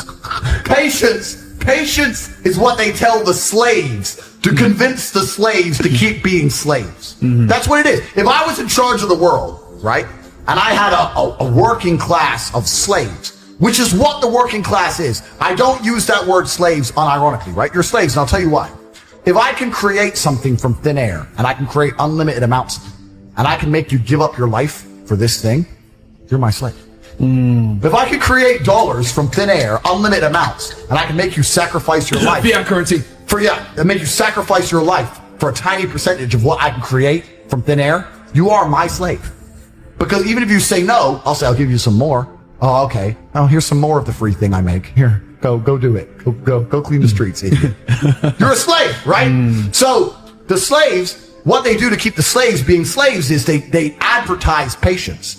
is what they tell the slaves to convince the slaves to keep being slaves. That's what it is. If I was in charge of the world, right, and I had a working class of slaves, which is what the working class is. I don't use that word slaves unironically, right? You're slaves, and I'll tell you why. If I can create something from thin air, and I can create unlimited amounts, and I can make you give up your life for this thing, you're my slave. If I could create dollars from thin air, unlimited amounts, and I can make you sacrifice your life. Fiat currency. And make you sacrifice your life for a tiny percentage of what I can create from thin air, you are my slave. Because even if you say no, I'll say, I'll give you some more. Oh, okay. Oh, here's some more of the free thing I make. Here, go do it. Go clean the streets, idiot. You're a slave, right? So the slaves, what they do to keep the slaves being slaves is they advertise patience.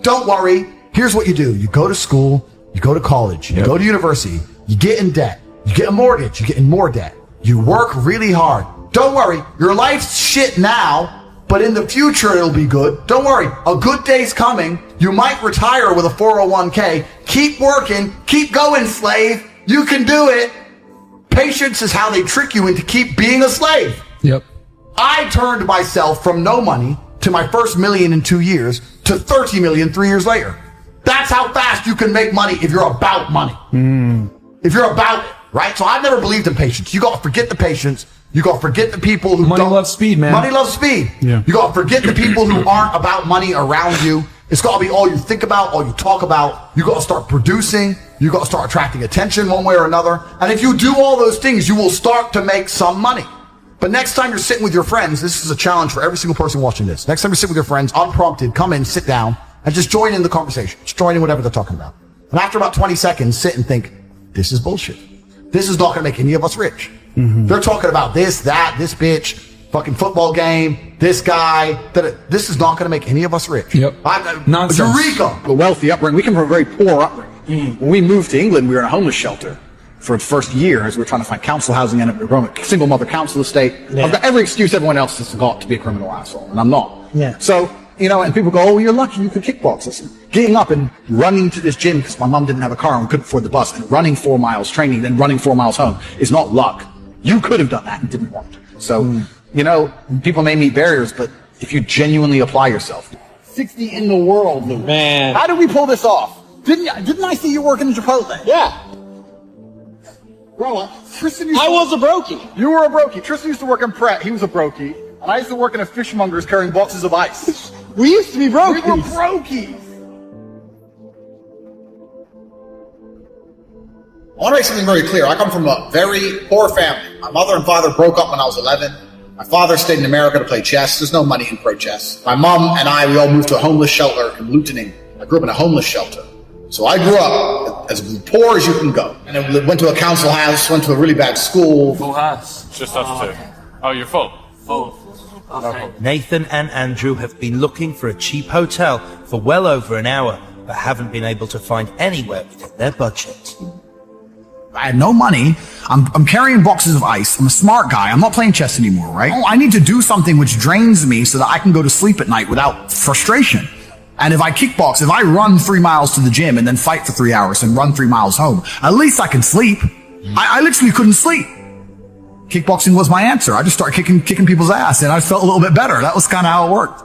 Don't worry. Here's what you do. You go to school, you go to college, you go to university, you get in debt, you get a mortgage, you get in more debt. You work really hard. Don't worry. Your life's shit now, but in the future it'll be good. Don't worry. A good day's coming. You might retire with a 401k. Keep working. Keep going, slave. You can do it. Patience is how they trick you into keep being a slave. Yep. I turned myself from no money to my first million in 2 years to 30 million 3 years later. That's how fast you can make money if you're about money. If you're about it, right? So I've never believed in patience. You gotta forget the patience. You gotta forget the people who money loves speed, man. Money loves speed. Yeah. You gotta forget the people who aren't about money around you. It's gotta be all you think about, all you talk about. You gotta start producing. You gotta start attracting attention one way or another. And if you do all those things, you will start to make some money. But next time you're sitting with your friends, this is a challenge for every single person watching this. Next time you sit with your friends, unprompted, come in, sit down, and just join in the conversation. Just join in whatever they're talking about. And after about 20 seconds, sit and think, this is bullshit. This is not going to make any of us rich. They're talking about this, that, this bitch, fucking football game, this guy. This is not going to make any of us rich. Nonsense. Eureka! A wealthy upbringing. We come from a very poor upbringing. When we moved to England, we were in a homeless shelter for the first year as we were trying to find council housing and a single mother council estate. I've got every excuse everyone else has got to be a criminal asshole, and I'm not. So, you know, and people go, oh, you're lucky you could kickbox. Listen, getting up and running to this gym because my mom didn't have a car and we couldn't afford the bus, and running 4 miles training, then running 4 miles home is not luck. You could have done that and didn't want to. So, you know, people may meet barriers, but if you genuinely apply yourself. 60 in the world, Lou. Man. How did we pull this off? Didn't I see you working in Chipotle? Yeah. Bro, Tristan I was a brokey. You were a brokey. Tristan used to work in Pret. He was a brokey. And I used to work in a fishmonger's carrying boxes of ice. We used to be brokies. We were brokies. I want to make something very clear. I come from a very poor family. My mother and father broke up when I was 11. My father stayed in America to play chess. There's no money in pro chess. My mom and we all moved to a homeless shelter in Lutening. I grew up in a homeless shelter. So I grew up as poor as you can go. And I went to a council house, went to a really bad school. Full house. Just us two. Oh, you're full? Full. Okay. Nathan and Andrew have been looking for a cheap hotel for well over an hour, but haven't been able to find anywhere within their budget. I had no money. I'm carrying boxes of ice. I'm a smart guy. I'm not playing chess anymore, right? Oh, I need to do something which drains me so that I can go to sleep at night without frustration. And if I kickbox, if I run 3 miles to the gym and then fight for 3 hours and run 3 miles home, at least I can sleep. I literally couldn't sleep. Kickboxing was my answer. I just started kicking people's ass and I felt a little bit better. That was kind of how it worked.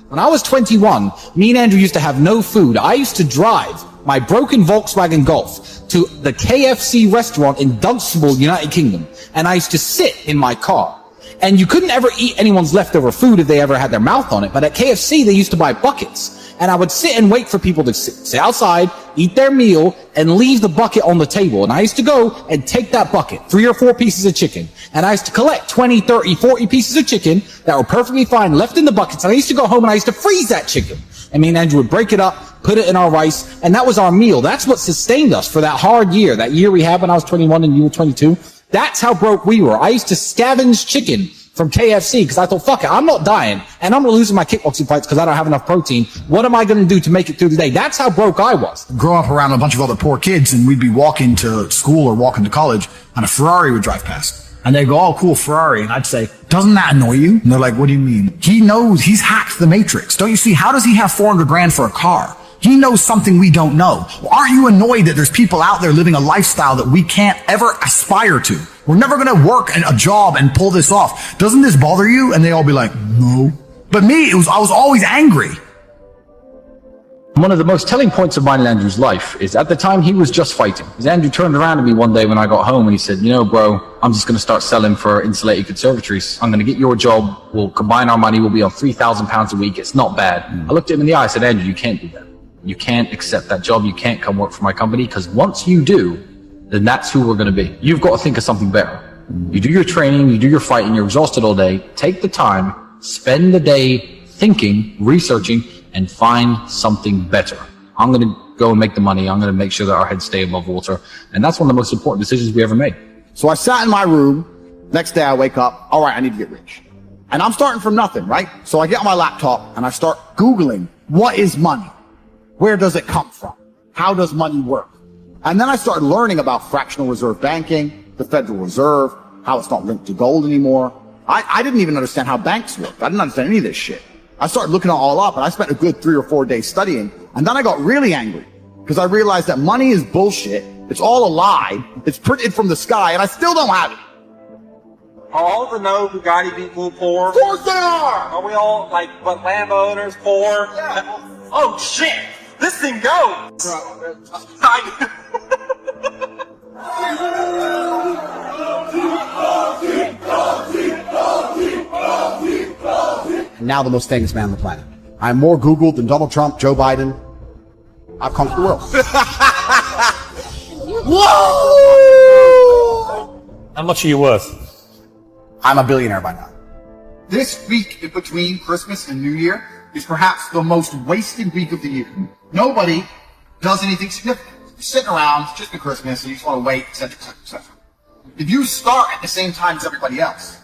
When I was 21, me and Andrew used to have no food. I used to drive my broken Volkswagen Golf to the KFC restaurant in Dunstable, United Kingdom. And I used to sit in my car. And you couldn't ever eat anyone's leftover food if they ever had their mouth on it. But at KFC, they used to buy buckets. And I would sit and wait for people to sit outside, eat their meal, and leave the bucket on the table. And I used to go and take that bucket, 3 or 4 pieces of chicken. And I used to collect 20, 30, 40 pieces of chicken that were perfectly fine left in the buckets. And I used to go home and I used to freeze that chicken. And me and Andrew would break it up, put it in our rice, and that was our meal. That's what sustained us for that hard year, that year we had when I was 21 and you were 22. That's how broke we were. I used to scavenge chicken from KFC because I thought, fuck it, I'm not dying and I'm not losing my kickboxing fights because I don't have enough protein. What am I going to do to make it through the day? That's how broke I was. Grow up around a bunch of other poor kids and we'd be walking to school or walking to college and a Ferrari would drive past. And they'd go, oh, cool, Ferrari. And I'd say, doesn't that annoy you? And they're like, what do you mean? He knows, he's hacked the matrix. Don't you see? How does he have 400 grand for a car? He knows something we don't know. Well, aren't you annoyed that there's people out there living a lifestyle that we can't ever aspire to? We're never going to work a job and pull this off. Doesn't this bother you? And they all be like, no. But me, I was always angry. One of the most telling points of mine and Andrew's life is at the time he was just fighting. Because Andrew turned around to me one day when I got home and he said, you know, bro, I'm just going to start selling for insulated conservatories. I'm going to get your job. We'll combine our money. We'll be on £3,000 a week. It's not bad. I looked at him in the eye. I said, Andrew, you can't do that. You can't accept that job. You can't come work for my company because once you do, then that's who we're going to be. You've got to think of something better. You do your training, you do your fighting, you're exhausted all day. Take the time, spend the day thinking, researching, and find something better. I'm going to go and make the money. I'm going to make sure that our heads stay above water. And that's one of the most important decisions we ever made. So I sat in my room. Next day I wake up. All right, I need to get rich. And I'm starting from nothing, right? So I get on my laptop and I start Googling, what is money? Where does it come from? How does money work? And then I started learning about fractional reserve banking, the Federal Reserve, how it's not linked to gold anymore. I didn't even understand how banks work. I didn't understand any of this shit. I started looking it all up and I spent a good 3 or 4 days studying. And then I got really angry because I realized that money is bullshit. It's all a lie. It's printed from the sky and I still don't have it. Are all the no Bugatti people poor? Of course they are! Are we all, like, but landowners poor? Yeah. Oh, shit! This thing goes! Now the most famous man on the planet. I'm more Googled than Donald Trump, Joe Biden. I've conquered the world. Whoa! How much are you worth? I'm a billionaire by now. This week in between Christmas and New Year is perhaps the most wasted week of the year. Nobody does anything significant. You're sitting around, it's just been Christmas, and you just want to wait, etc., etc., etc. If you start at the same time as everybody else,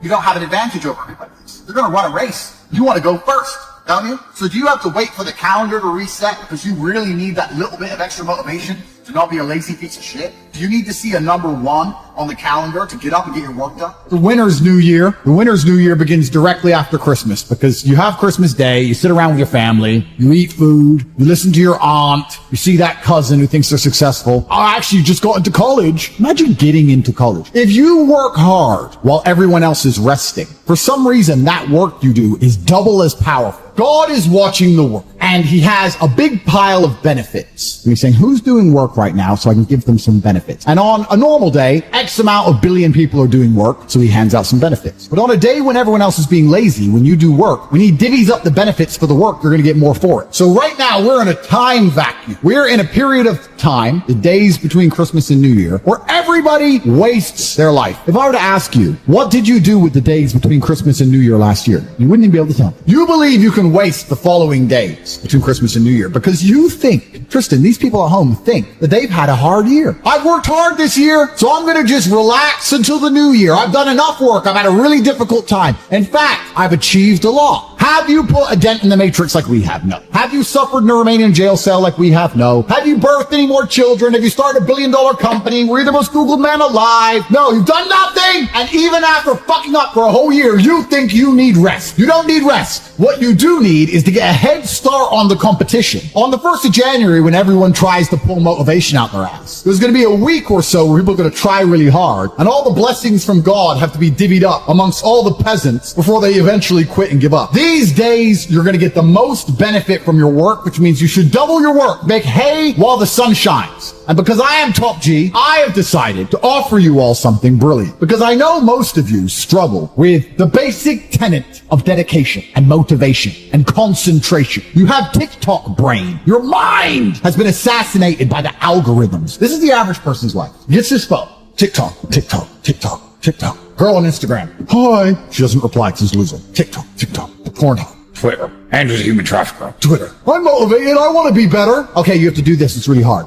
you don't have an advantage over everybody else. They're going to run a race. You want to go first, don't you? So do you have to wait for the calendar to reset because you really need that little bit of extra motivation to not be a lazy piece of shit? Do you need to see a number 1 on the calendar to get up and get your work done? The winter's New Year. The winter's New Year begins directly after Christmas because you have Christmas Day, you sit around with your family, you eat food, you listen to your aunt, you see that cousin who thinks they're successful. I actually just got into college. Imagine getting into college. If you work hard while everyone else is resting, for some reason that work you do is double as powerful. God is watching the work and he has a big pile of benefits. And he's saying, who's doing work right now so I can give them some benefits? And on a normal day, X amount of billion people are doing work, so he hands out some benefits. But on a day when everyone else is being lazy, when you do work, when he divvies up the benefits for the work, you're going to get more for it. So right now, we're in a time vacuum. We're in a period of time, the days between Christmas and New Year, where everybody wastes their life. If I were to ask you, what did you do with the days between Christmas and New Year last year? You wouldn't even be able to tell. You believe you can waste the following days between Christmas and New Year because you think, Tristan, these people at home think that they've had a hard year. I've worked hard this year, so I'm going to just relax until the new year. I've done enough work. I've had a really difficult time. In fact, I've achieved a lot. Have you put a dent in the matrix like we have? No. Have you suffered in a Romanian jail cell like we have? No. Have you birthed any more children? Have you started $1 billion company? We're the most Googled man alive. No, you've done nothing. And even after fucking up for a whole year, you think you need rest. You don't need rest. What you do need is to get a head start on the competition. On the 1st of January, when everyone tries to pull motivation out their ass, there's going to be a week or so where people are going to try really hard, and all the blessings from God have to be divvied up amongst all the peasants before they eventually quit and give up. These days, you're going to get the most benefit from your work, which means you should double your work. Make hay while the sun shines. And because I am Top G, I have decided to offer you all something brilliant. Because I know most of you struggle with the basic tenet of dedication and motivation and concentration. You have TikTok brain. Your mind has been assassinated by the algorithms. This is the average person's life. Gets his phone. TikTok, TikTok, TikTok, TikTok. Girl on Instagram. Hi. She doesn't reply because she's losing. TikTok, TikTok. Pornhub. Twitter. Andrew's a human trafficker. Twitter. I'm motivated. I want to be better. Okay, you have to do this. It's really hard.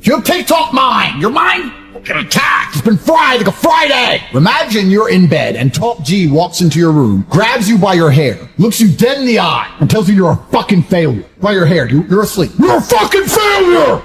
Your TikTok mind. Your mind will get attacked. It's been fried like a fried egg. Imagine you're in bed and Top G walks into your room, grabs you by your hair, looks you dead in the eye, and tells you you're a fucking failure. By your hair. You're asleep. You're a fucking failure!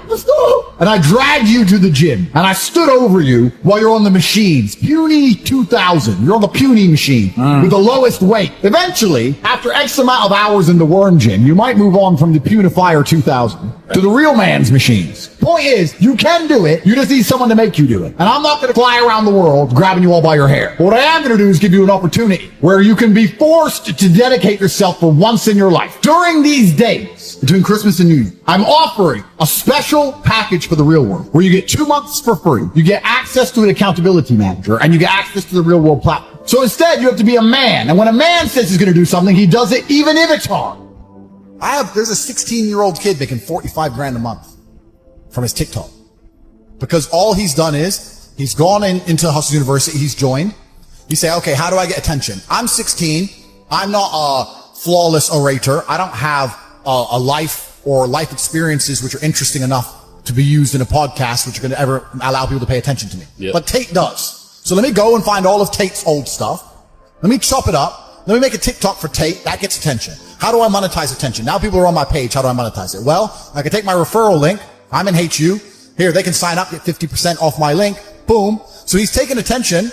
And I dragged you to the gym, and I stood over you while you're on the machines. Puny 2000. You're on the puny machine with the lowest weight. Eventually, after X amount of hours in the worm gym, you might move on from the Punifier 2000 to the real man's machines. Point is, you can do it. You just need someone to make you do it. And I'm not going to fly around the world grabbing you all by your hair. But what I am going to do is give you an opportunity where you can be forced to dedicate yourself for once in your life. During these days, between Christmas and New Year, I'm offering a special package for the real world where you get 2 months for free. You get access to an accountability manager and you get access to the real world platform. So instead, you have to be a man. And when a man says he's going to do something, he does it even if it's hard. There's a 16-year-old kid making 45 grand a month from his TikTok. Because all he's done is he's gone into Hustle University. He's joined. You say, okay, how do I get attention? I'm 16. I'm not a flawless orator. I don't have a life or life experiences which are interesting enough to be used in a podcast which are going to ever allow people to pay attention to me. Yep. But Tate does. So let me go and find all of Tate's old stuff. Let me chop it up. Let me make a TikTok for Tate. That gets attention. How do I monetize attention? Now people are on my page. How do I monetize it? Well, I can take my referral link. I'm in HU. Here, they can sign up, get 50% off my link. Boom. So he's taken attention,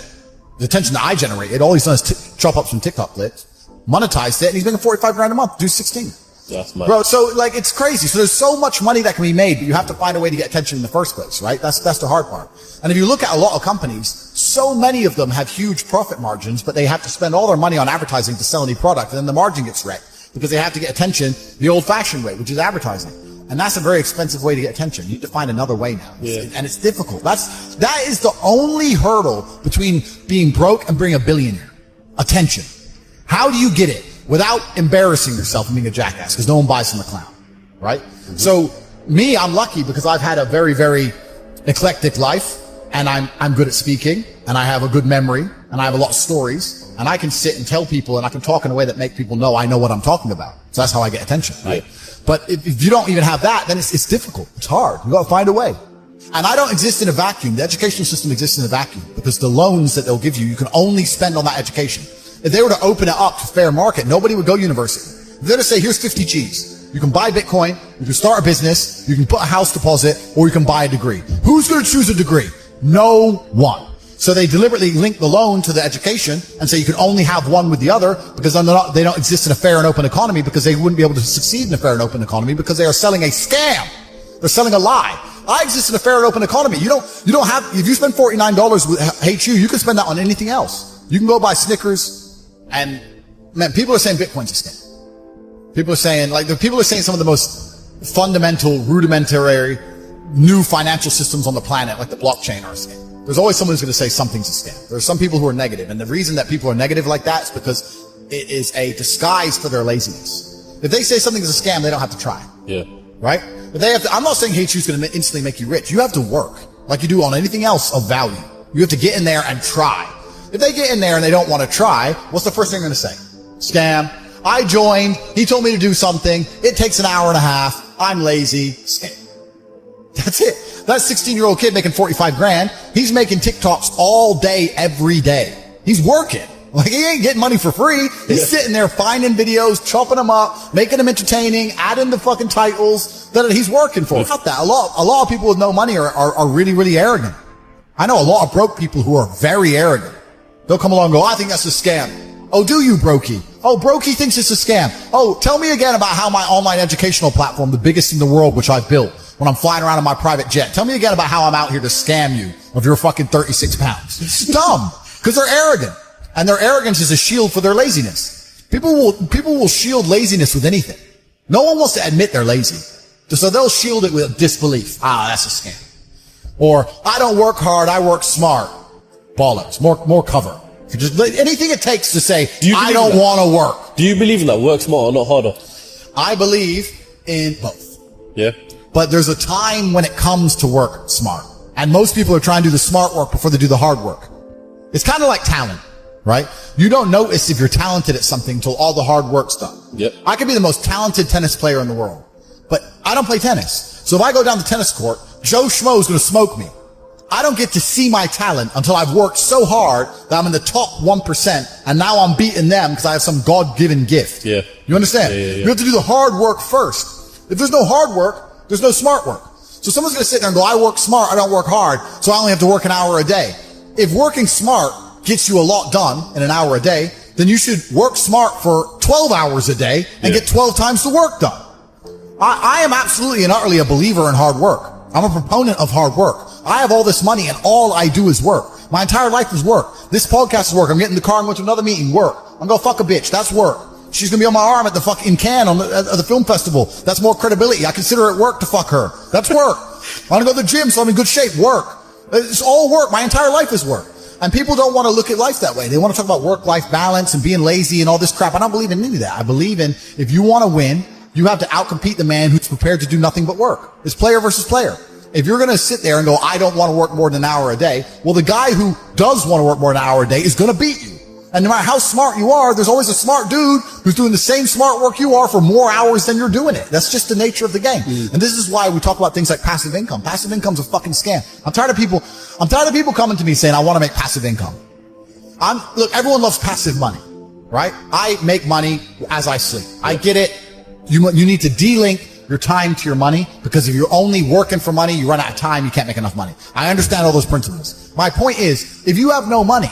the attention that I generated. All he's done is chop up some TikTok clips, monetized it, and he's making 45 grand a month. Do 16. That's much. Bro, so like it's crazy. So there's so much money that can be made, but you have to find a way to get attention in the first place, right? That's the hard part. And if you look at a lot of companies, so many of them have huge profit margins, but they have to spend all their money on advertising to sell any product, and then the margin gets wrecked because they have to get attention the old-fashioned way, which is advertising. And that's a very expensive way to get attention. You need to find another way now. Yeah. And it's difficult. That is the only hurdle between being broke and being a billionaire. Attention. How do you get it without embarrassing yourself and being a jackass? Because no one buys from the clown, right? Mm-hmm. So me, I'm lucky because I've had a very, very eclectic life, and I'm good at speaking, and I have a good memory, and I have a lot of stories, and I can sit and tell people, and I can talk in a way that make people know I know what I'm talking about. So that's how I get attention, right? Yeah. But if you don't even have that, then it's difficult. It's hard. You got to find a way. And I don't exist in a vacuum. The educational system exists in a vacuum because the loans that they'll give you, you can only spend on that education. If they were to open it up to fair market, nobody would go university. If they're to say, here's 50 G's. You can buy Bitcoin, you can start a business, you can put a house deposit, or you can buy a degree. Who's going to choose a degree? No one. So they deliberately link the loan to the education and say you can only have one with the other because they don't exist in a fair and open economy because they wouldn't be able to succeed in a fair and open economy because they are selling a scam. They're selling a lie. I exist in a fair and open economy. You don't have, if you spend $49 with HU, you can spend that on anything else. You can go buy Snickers, and man, people are saying Bitcoin's a scam. People are saying some of the most fundamental, rudimentary, new financial systems on the planet, like the blockchain, are a scam. There's always someone who's going to say something's a scam. There's some people who are negative, and the reason that people are negative like that is because it is a disguise for their laziness. If they say something is a scam, they don't have to try. Yeah. right? But they have to, I'm not saying HU is going to instantly make you rich. You have to work like you do on anything else of value. You have to get in there and try. If they get in there and they don't want to try, what's the first thing they're going to say? Scam. I joined. He told me to do something. It takes an hour and a half. I'm lazy. Scam. That's it. That 16-year-old kid making 45 grand, he's making TikToks all day, every day. He's working. Like, he ain't getting money for free. He's sitting there finding videos, chopping them up, making them entertaining, adding the fucking titles that he's working for. Not that. A lot of people with no money are really, really arrogant. I know a lot of broke people who are very arrogant. They'll come along and go, I think that's a scam. Oh, do you, Brokey? Oh, Brokey thinks it's a scam. Oh, tell me again about how my online educational platform, the biggest in the world, which I've built, when I'm flying around in my private jet. Tell me again about how I'm out here to scam you of your fucking 36 pounds. It's dumb. Because they're arrogant. And their arrogance is a shield for their laziness. People will shield laziness with anything. No one wants to admit they're lazy. So they'll shield it with disbelief. Ah, that's a scam. Or, I don't work hard, I work smart. Bollocks. More cover. Just anything it takes to say, I don't want to work. Do you believe in that? Work smarter, not harder? I believe in both. Yeah. But there's a time when it comes to work smart. And most people are trying to do the smart work before they do the hard work. It's kind of like talent, right? You don't notice if you're talented at something until all the hard work's done. Yep. I could be the most talented tennis player in the world, but I don't play tennis. So if I go down the tennis court, Joe Schmo's going to smoke me. I don't get to see my talent until I've worked so hard that I'm in the top 1%, and now I'm beating them because I have some God-given gift. Yeah. You understand? Yeah. You have to do the hard work first. If there's no hard work, there's no smart work. So someone's going to sit there and go, I work smart, I don't work hard, so I only have to work an hour a day. If working smart gets you a lot done in an hour a day, then you should work smart for 12 hours a day and get 12 times the work done. I am absolutely and utterly a believer in hard work. I'm a proponent of hard work. I have all this money and all I do is work. My entire life is work. This podcast is work. I'm getting in the car and going to another meeting, work. I'm going to fuck a bitch. That's work. She's going to be on my arm at the fucking Cannes at the film festival. That's more credibility. I consider it work to fuck her. That's work. I want to go to the gym so I'm in good shape. Work. It's all work. My entire life is work. And people don't want to look at life that way. They want to talk about work-life balance and being lazy and all this crap. I don't believe in any of that. I believe in if you want to win, you have to outcompete the man who's prepared to do nothing but work. It's player versus player. If you're going to sit there and go, I don't want to work more than an hour a day, well, the guy who does want to work more than an hour a day is going to beat you. And no matter how smart you are, there's always a smart dude who's doing the same smart work you are for more hours than you're doing it. That's just the nature of the game. And this is why we talk about things like passive income. Passive income's a fucking scam. I'm tired of people coming to me saying, I want to make passive income. Look, everyone loves passive money, right? I make money as I sleep. I get it. You need to de-link your time to your money, because if you're only working for money, you run out of time, you can't make enough money. I understand all those principles. My point is, if you have no money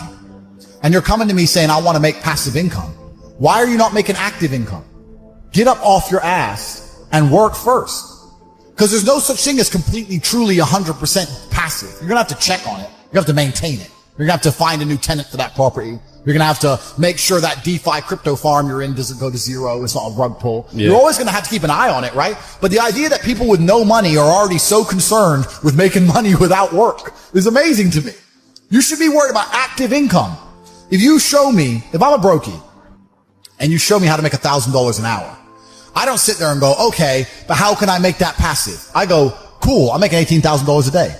and you're coming to me saying, I want to make passive income, why are you not making active income? Get up off your ass and work first. Because there's no such thing as completely, truly 100% passive. You're going to have to check on it. You have to maintain it. You're going to have to find a new tenant for that property. You're going to have to make sure that DeFi crypto farm you're in doesn't go to zero. It's not a rug pull. Yeah. You're always going to have to keep an eye on it, right? But the idea that people with no money are already so concerned with making money without work is amazing to me. You should be worried about active income. If you show me, if I'm a brokey and you show me how to make $1,000 an hour, I don't sit there and go, okay, but how can I make that passive? I go, cool, I'm making $18,000 a day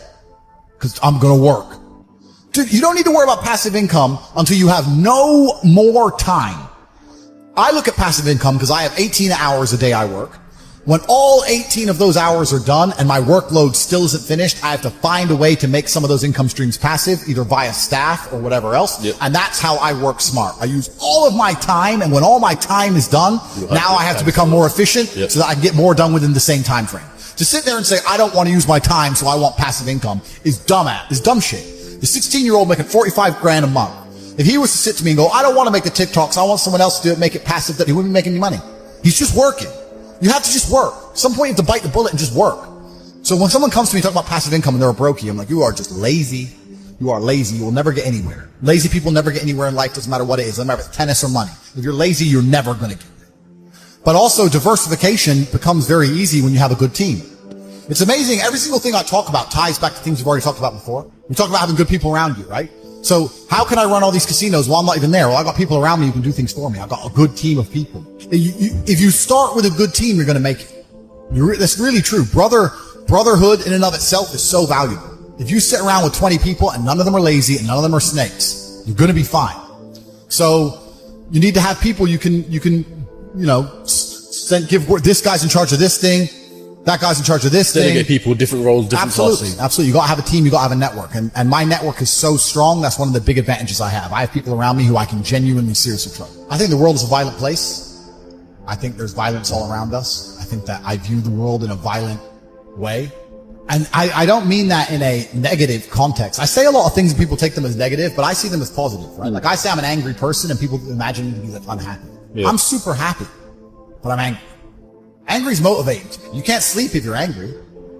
because I'm going to work. Dude, you don't need to worry about passive income until you have no more time. I look at passive income because I have 18 hours a day I work. When all 18 of those hours are done and my workload still isn't finished, I have to find a way to make some of those income streams passive, either via staff or whatever else. Yep. And that's how I work smart. I use all of my time, and when all my time is done, now I have to become more efficient so that I can get more done within the same time frame. To sit there and say, I don't want to use my time, so I want passive income is dumb shit. The 16-year-old making 45 grand a month. If he was to sit to me and go, I don't want to make the TikToks, I want someone else to do it, make it passive, that he wouldn't be making any money. He's just working. You have to just work. At some point you have to bite the bullet and just work. So when someone comes to me talking about passive income and they're a brokey, I'm like, you are just lazy. You are lazy. You will never get anywhere. Lazy people never get anywhere in life, doesn't matter what it is. Doesn't matter if it's tennis or money. If you're lazy, you're never going to get it. But also diversification becomes very easy when you have a good team. It's amazing. Every single thing I talk about ties back to things we've already talked about before. We talk about having good people around you, right? So how can I run all these casinos while I'm not even there? Well, I got people around me who can do things for me. I got a good team of people. If you start with a good team, you're going to make it. That's really true. Brotherhood in and of itself is so valuable. If you sit around with 20 people and none of them are lazy and none of them are snakes, you're going to be fine. So you need to have people you can, give, this guy's in charge of this thing, that guy's in charge of this thing. Delegate people, different roles, different tasks. Absolutely. You gotta have a team, you gotta have a network. And my network is so strong, that's one of the big advantages I have. I have people around me who I can genuinely, seriously trust. I think the world is a violent place. I think there's violence all around us. I think that I view the world in a violent way. And I don't mean that in a negative context. I say a lot of things and people take them as negative, but I see them as positive, right? Like I say I'm an angry person and people imagine me to be like unhappy. Yeah. I'm super happy, but I'm angry. Angry's motivating to me. You can't sleep if you're angry,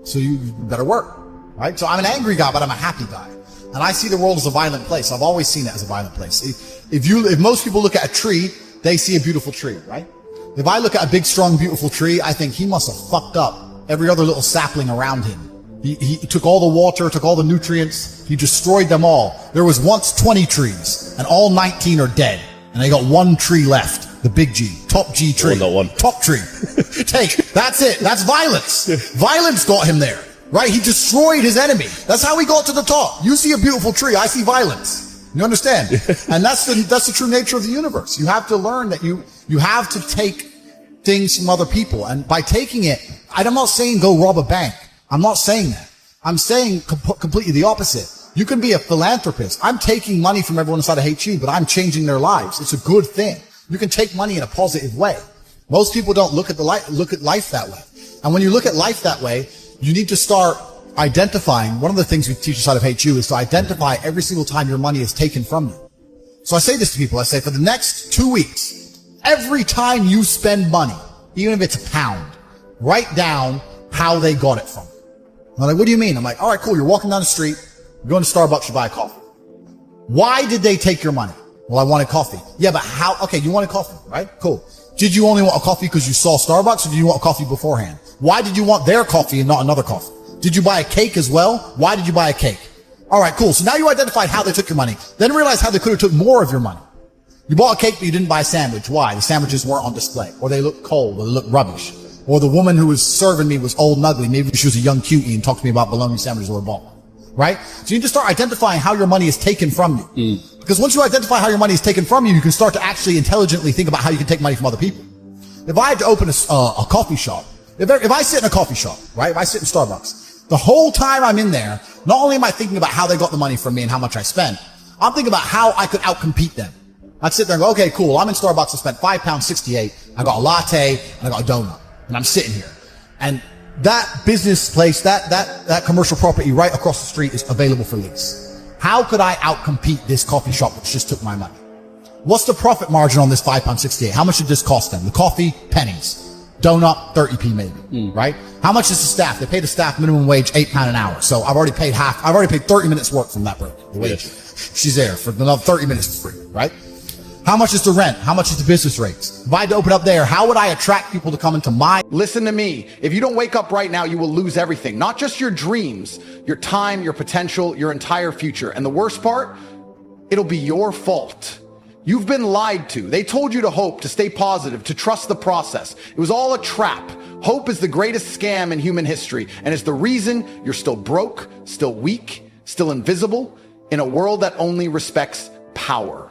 so you better work, right? So I'm an angry guy, but I'm a happy guy. And I see the world as a violent place. I've always seen it as a violent place. If most people look at a tree, they see a beautiful tree, right? If I look at a big, strong, beautiful tree, I think he must have fucked up every other little sapling around him. He took all the water, took all the nutrients, he destroyed them all. There was once 20 trees, and all 19 are dead. And they got one tree left, the big G, top G tree. Not one. Top tree. That's it. That's violence. Violence got him there, right? He destroyed his enemy. That's how he got to the top. You see a beautiful tree, I see violence. You understand? And that's the true nature of the universe. You have to learn that you have to take things from other people. And by taking it, I'm not saying go rob a bank. I'm not saying that. I'm saying completely the opposite. You can be a philanthropist. I'm taking money from everyone inside of HU, but I'm changing their lives. It's a good thing. You can take money in a positive way. Most people don't look at life that way. And when you look at life that way, you need to start identifying. One of the things we teach inside of HU is to identify every single time your money is taken from you. So I say this to people. I say for the next 2 weeks, every time you spend money, even if it's £1, write down how they got it from you. I'm like, what do you mean? I'm like, all right, cool. You're walking down the street. You're going to Starbucks, you buy a coffee. Why did they take your money? Well, I wanted coffee. Yeah, but how? Okay, you wanted coffee, right? Cool. Did you only want a coffee because you saw Starbucks, or did you want a coffee beforehand? Why did you want their coffee and not another coffee? Did you buy a cake as well? Why did you buy a cake? All right, cool. So now you identified how they took your money. Then realize how they could have took more of your money. You bought a cake, but you didn't buy a sandwich. Why? The sandwiches weren't on display, or they looked cold, or they looked rubbish. Or the woman who was serving me was old and ugly. Maybe she was a young cutie and talked to me about bologna sandwiches or bought one. Right? So you need to start identifying how your money is taken from you. Because once you identify how your money is taken from you, you can start to actually intelligently think about how you can take money from other people. If I had to open a coffee shop, if I sit in a coffee shop, right? If I sit in Starbucks, the whole time I'm in there, not only am I thinking about how they got the money from me and how much I spent, I'm thinking about how I could outcompete them. I'd sit there and go, okay, cool. I'm in Starbucks. I spent £5.68. I got a latte and I got a donut. And I'm sitting here. And that business place, that commercial property right across the street is available for lease. How could I outcompete this coffee shop which just took my money? What's the profit margin on this £5.68? How much did this cost them? The coffee, pennies. Donut, 30p maybe, right? How much is the staff? They pay the staff minimum wage £8 an hour. So I've already paid 30 minutes work from that broker, the wage. She's there for another 30 minutes for free, right? How much is the rent? How much is the business rates? If I had to open up there, how would I attract people to come into my... Listen to me. If you don't wake up right now, you will lose everything. Not just your dreams, your time, your potential, your entire future. And the worst part, it'll be your fault. You've been lied to. They told you to hope, to stay positive, to trust the process. It was all a trap. Hope is the greatest scam in human history. And it's the reason you're still broke, still weak, still invisible, in a world that only respects power.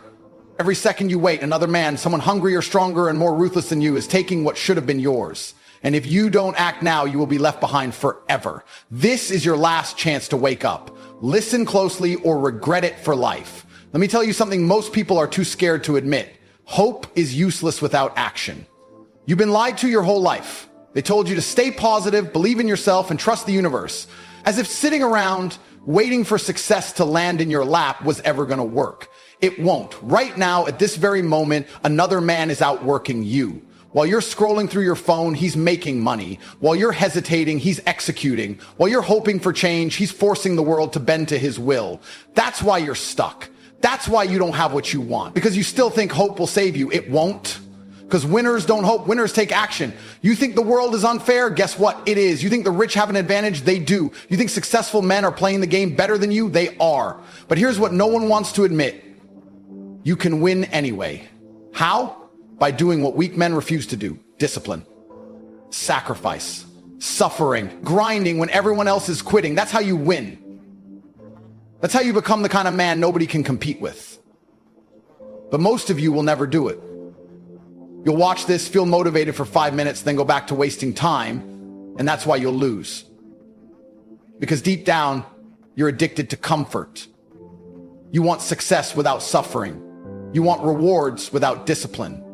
Every second you wait, another man, someone hungrier, stronger, and more ruthless than you is taking what should have been yours. And if you don't act now, you will be left behind forever. This is your last chance to wake up. Listen closely or regret it for life. Let me tell you something most people are too scared to admit. Hope is useless without action. You've been lied to your whole life. They told you to stay positive, believe in yourself, and trust the universe. As if sitting around waiting for success to land in your lap was ever going to work. It won't. Right now, at this very moment, another man is outworking you. While you're scrolling through your phone, he's making money. While you're hesitating, he's executing. While you're hoping for change, he's forcing the world to bend to his will. That's why you're stuck. That's why you don't have what you want. Because you still think hope will save you. It won't. Because winners don't hope. Winners take action. You think the world is unfair? Guess what? It is. You think the rich have an advantage? They do. You think successful men are playing the game better than you? They are. But here's what no one wants to admit. You can win anyway. How? By doing what weak men refuse to do. Discipline. Sacrifice. suffering, grinding when everyone else is quitting. That's how you win. That's how you become the kind of man nobody can compete with. But most of you will never do it. You'll watch this, feel motivated for 5 minutes, then go back to wasting time, and that's why you'll lose. Because deep down, you're addicted to comfort. You want success without suffering. You want rewards without discipline.